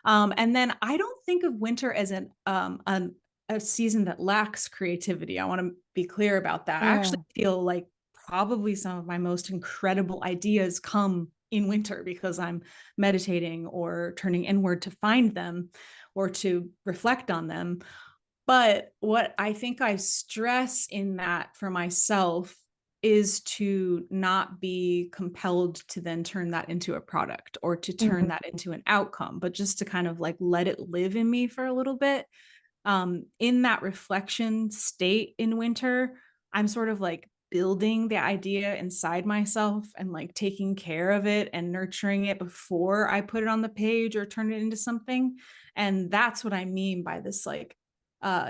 And then I don't think of winter as a season that lacks creativity. I want to be clear about that. I Yeah. actually feel like probably some of my most incredible ideas come in winter because I'm meditating or turning inward to find them or to reflect on them. But what I think I stress in that for myself is to not be compelled to then turn that into a product or to turn that into an outcome, but just to kind of like let it live in me for a little bit. In that reflection state in winter, I'm sort of like building the idea inside myself and like taking care of it and nurturing it before I put it on the page or turn it into something. And that's what I mean by this, like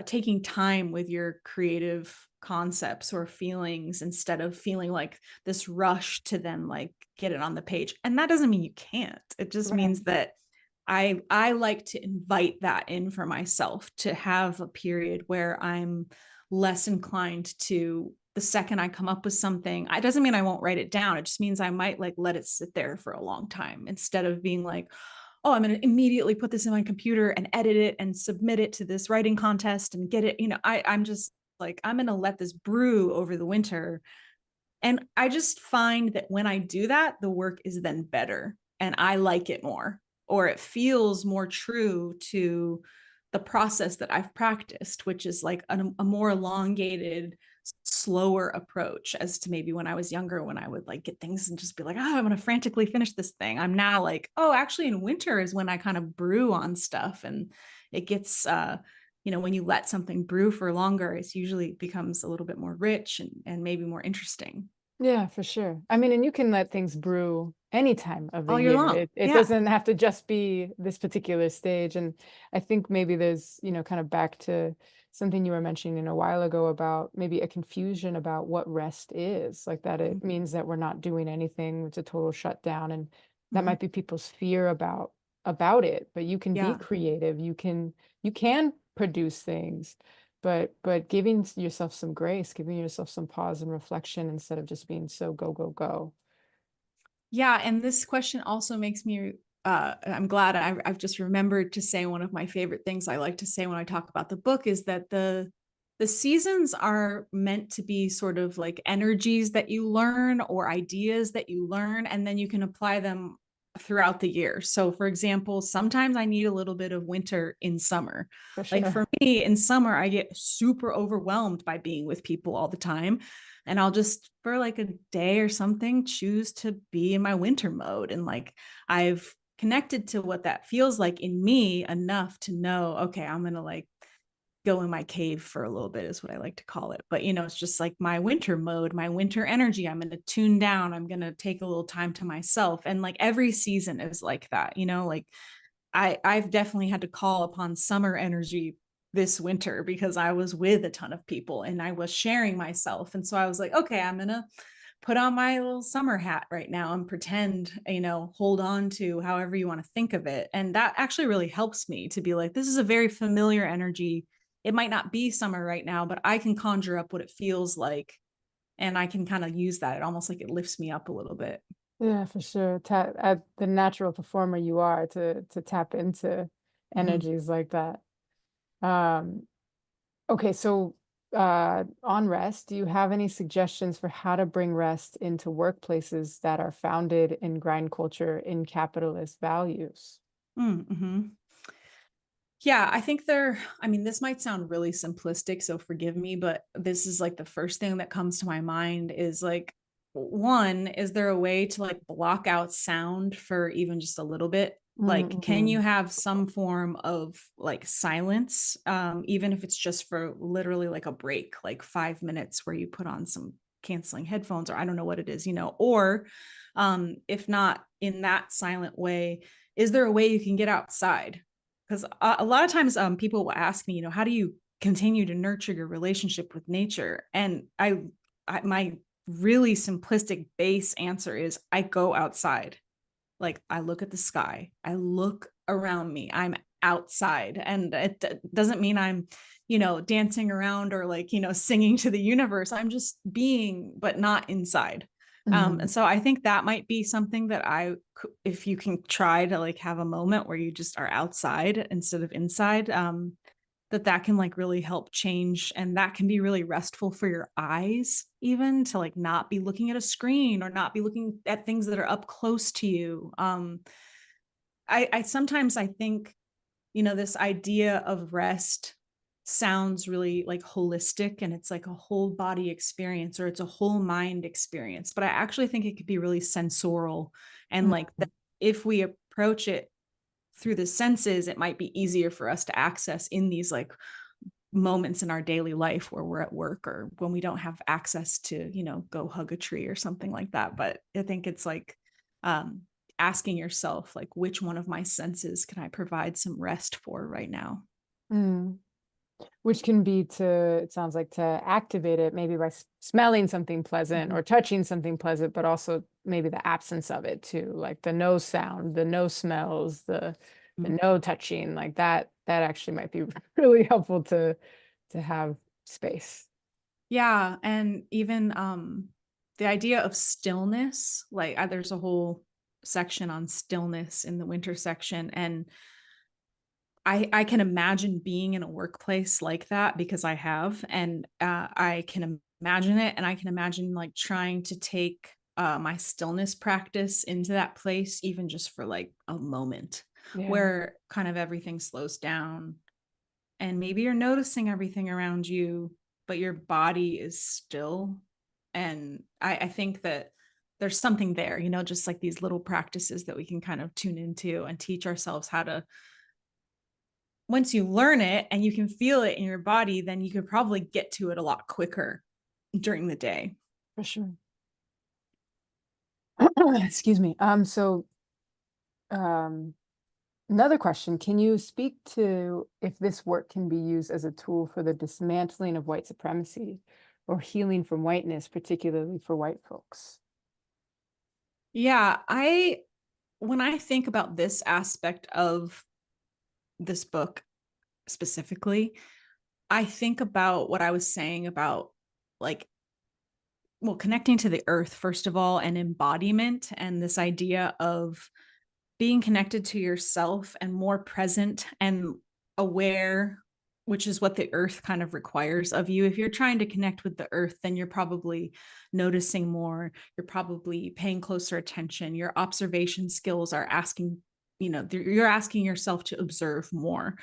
taking time with your creative concepts or feelings instead of feeling like this rush to then like get it on the page. And that doesn't mean you can't. It just Right. means that I like to invite that in for myself, to have a period where I'm less inclined to, the second I come up with something, it doesn't mean I won't write it down. It just means I might like let it sit there for a long time instead of being like, oh, I'm going to immediately put this in my computer and edit it and submit it to this writing contest and get it. I'm just like, I'm going to let this brew over the winter. And I just find that when I do that, the work is then better and I like it more, or it feels more true to the process that I've practiced, which is like a more elongated, slower approach as to maybe when I was younger, when I would like get things and just be like, oh, I'm going to frantically finish this thing. I'm now like, oh, actually in winter is when I kind of brew on stuff, and it gets, when you let something brew for longer, it usually becomes a little bit more rich and maybe more interesting. Yeah, for sure. I mean, and you can let things brew any time of the All year year. long. It Yeah. doesn't have to just be this particular stage. And I think maybe there's, kind of back to something you were mentioning a while ago about maybe a confusion about what rest is, like that it means that we're not doing anything, it's a total shutdown. And that Mhm. might be people's fear about it, but you can be Yeah. creative, you can produce things, but giving yourself some grace, giving yourself some pause and reflection instead of just being so go, go, go. Yeah. And this question also makes me, I'm glad I've just remembered to say one of my favorite things I like to say when I talk about the book is that the seasons are meant to be sort of like energies that you learn or ideas that you learn, and then you can apply them throughout the year. So for example, sometimes I need a little bit of winter in summer. For Like for sure. me in summer, I get super overwhelmed by being with people all the time. And I'll just for like a day or something choose to be in my winter mode. And like I've connected to what that feels like in me enough to know, okay, I'm going to like go in my cave for a little bit is what I like to call it. But it's just like my winter mode, my winter energy. I'm going to tune down. I'm going to take a little time to myself. And like every season is like that, like I've definitely had to call upon summer energy this winter because I was with a ton of people and I was sharing myself. And so I was like, okay, I'm going to put on my little summer hat right now and pretend, hold on to however you want to think of it. And that actually really helps me to be like, this is a very familiar energy. It might not be summer right now, but I can conjure up what it feels like. And I can kind of use that. It almost like it lifts me up a little bit. Yeah, for sure. At the natural performer you are to tap into Mhm. energies like that. Um, okay, so on rest, do you have any suggestions for how to bring rest into workplaces that are founded in grind culture in capitalist values? Mm-hmm. Yeah, I think this might sound really simplistic, so forgive me, but this is like the first thing that comes to my mind is like, one, is there a way to like block out sound for even just a little bit? Like, can you Mm-hmm. have some form of like silence, even if it's just for literally like a break, like 5 minutes where you put on some canceling headphones, or I don't know what it is, or if not in that silent way, is there a way you can get outside? Because a lot of times people will ask me, how do you continue to nurture your relationship with nature? And my really simplistic base answer is I go outside. Like I look at the sky, I look around me, I'm outside. And it doesn't mean I'm, dancing around or like, singing to the universe. I'm just being, but not inside. Mm-hmm. And so I think that might be something that if you can try to like have a moment where you just are outside instead of inside, that can like really help change, and that can be really restful for your eyes, even to like not be looking at a screen or not be looking at things that are up close to you. I sometimes I think, this idea of rest sounds really like holistic and it's like a whole body experience or it's a whole mind experience. But I actually think it could be really sensorial. And like if we approach it through the senses, it might be easier for us to access in these like moments in our daily life where we're at work or when we don't have access to, you know, go hug a tree or something like that. But I think it's like asking yourself, like, which one of my senses can I provide some rest for right now? Mm. Which can be to, it sounds like, to activate it maybe by smelling something pleasant or touching something pleasant, but also maybe the absence of it too, like the no sound, the no smells, the no touching, like that actually might be really helpful to have space. Yeah. And even the idea of stillness, like there's a whole section on stillness in the winter section. And I can imagine being in a workplace like that because I have, and I can imagine it. And I can imagine like trying to take my stillness practice into that place, even just for like a moment Yeah. where kind of everything slows down and maybe you're noticing everything around you, but your body is still. And I think that there's something there, you know, just like these little practices that we can kind of tune into and teach ourselves how to. Once you learn it and you can feel it in your body, then you could probably get to it a lot quicker during the day. For sure. Excuse me. Another question, can you speak to if this work can be used as a tool for the dismantling of white supremacy or healing from whiteness, particularly for white folks? Yeah, when I think about this aspect of this book specifically, I think about what I was saying about like, well, connecting to the earth, first of all, and embodiment, and this idea of being connected to yourself and more present and aware, which is what the earth kind of requires of you. If you're trying to connect with the earth, then you're probably noticing more. You're probably paying closer attention. Your observation skills are asking, you know, you're asking yourself to observe more.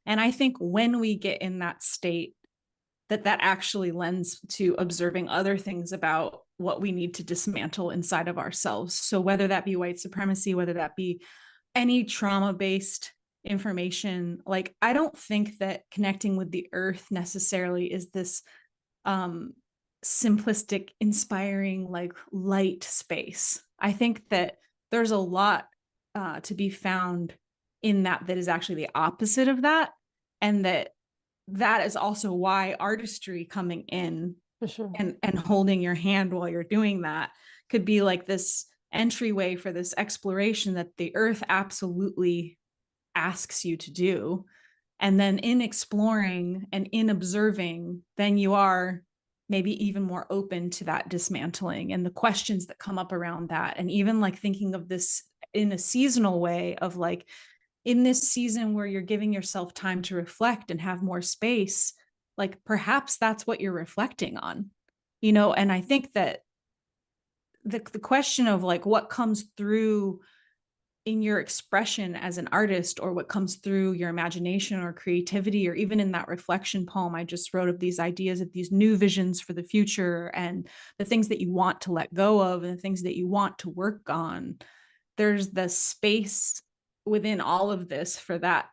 And I think when we get in that state, that actually lends to observing other things about what we need to dismantle inside of ourselves. So whether that be white supremacy, whether that be any trauma-based information, like I don't think that connecting with the earth necessarily is this simplistic, inspiring, like light space. I think that there's a lot to be found in that is actually the opposite of that. And that is also why artistry coming in For sure. and holding your hand while you're doing that could be like this entryway for this exploration that the earth absolutely asks you to do. And then in exploring and in observing, then you are maybe even more open to that dismantling and the questions that come up around that. And even like thinking of this in a seasonal way of like, in this season where you're giving yourself time to reflect and have more space, like perhaps that's what you're reflecting on, you know? And I think that the question of like what comes through in your expression as an artist or what comes through your imagination or creativity, or even in that reflection poem I just wrote of these ideas of these new visions for the future and the things that you want to let go of and the things that you want to work on, there's the space within all of this for that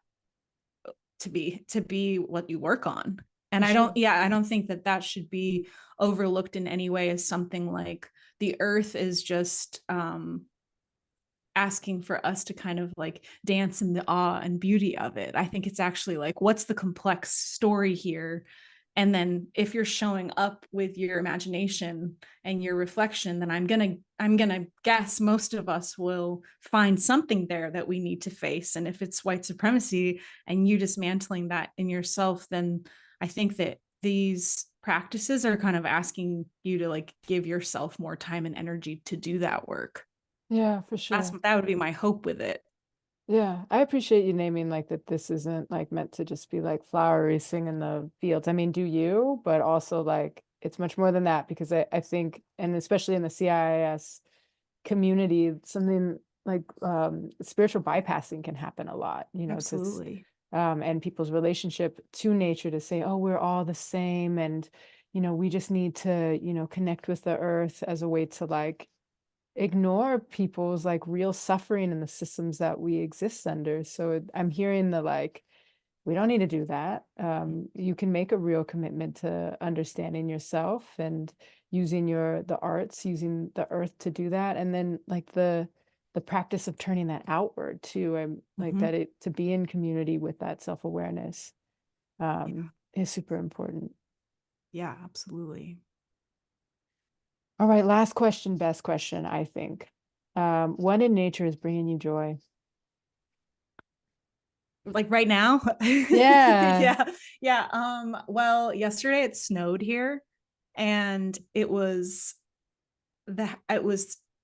to be what you work on. And I don't think that should be overlooked in any way as something like the earth is just asking for us to kind of like dance in the awe and beauty of it. I think it's actually like, what's the complex story here? And then if you're showing up with your imagination and your reflection, then I'm gonna guess most of us will find something there that we need to face. And if it's white supremacy and you dismantling that in yourself, then I think that these practices are kind of asking you to like give yourself more time and energy to do that work. Yeah, for sure. That would be my hope with it. Yeah, I appreciate you naming like that this isn't like meant to just be like flowery sing in the fields. I mean, do you, but also like it's much more than that because I think, and especially in the CIIS community, something like spiritual bypassing can happen a lot, you know, Absolutely. and people's relationship to nature, to say, oh, we're all the same, and we just need to connect with the earth, as a way to like ignore people's like real suffering in the systems that we exist under. So I'm hearing the like, we don't need to do that. You can make a real commitment to understanding yourself and using the arts, using the earth to do that. And then like the practice of turning that outward too. I'm like that, to be in community with that self-awareness is super important. Yeah, absolutely. All right, last question, best question, I think. What in nature is bringing you joy? Like right now? Yeah. Well, yesterday it snowed here, and it was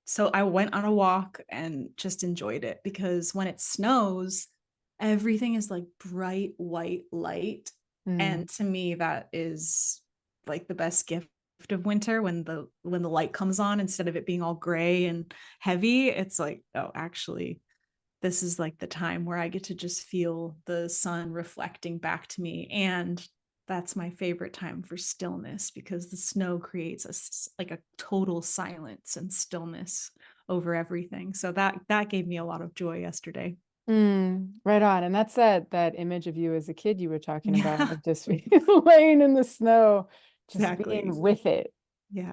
so I went on a walk and just enjoyed it, because when it snows, everything is like bright white light. And to me, that is like the best gift of winter, when the light comes on, instead of it being all gray and heavy. It's like, oh, actually, this is like the time where I get to just feel the sun reflecting back to me. And that's my favorite time for stillness, because the snow creates like a total silence and stillness over everything. So that gave me a lot of joy yesterday. Right on. And that's that image of you as a kid you were talking about, Yeah, of just laying in the snow, just exactly. being with it. Yeah.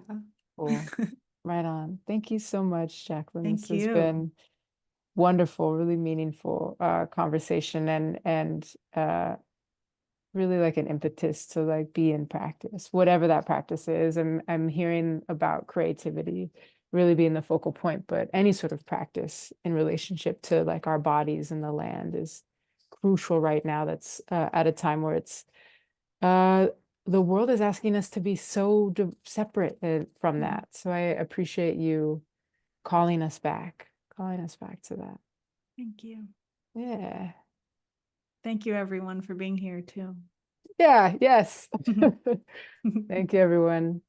Cool. Right on. Thank you so much, Jacqueline. This Thank has you. been wonderful, really meaningful conversation, and really like an impetus to like be in practice, whatever that practice is. I'm hearing about creativity really being the focal point, but any sort of practice in relationship to like our bodies and the land is crucial right now. That's at a time where it's the world is asking us to be so separate from that. So I appreciate you calling us back to that. Thank you. Yeah. Thank you, everyone, for being here too. Yeah, yes. Thank you, everyone.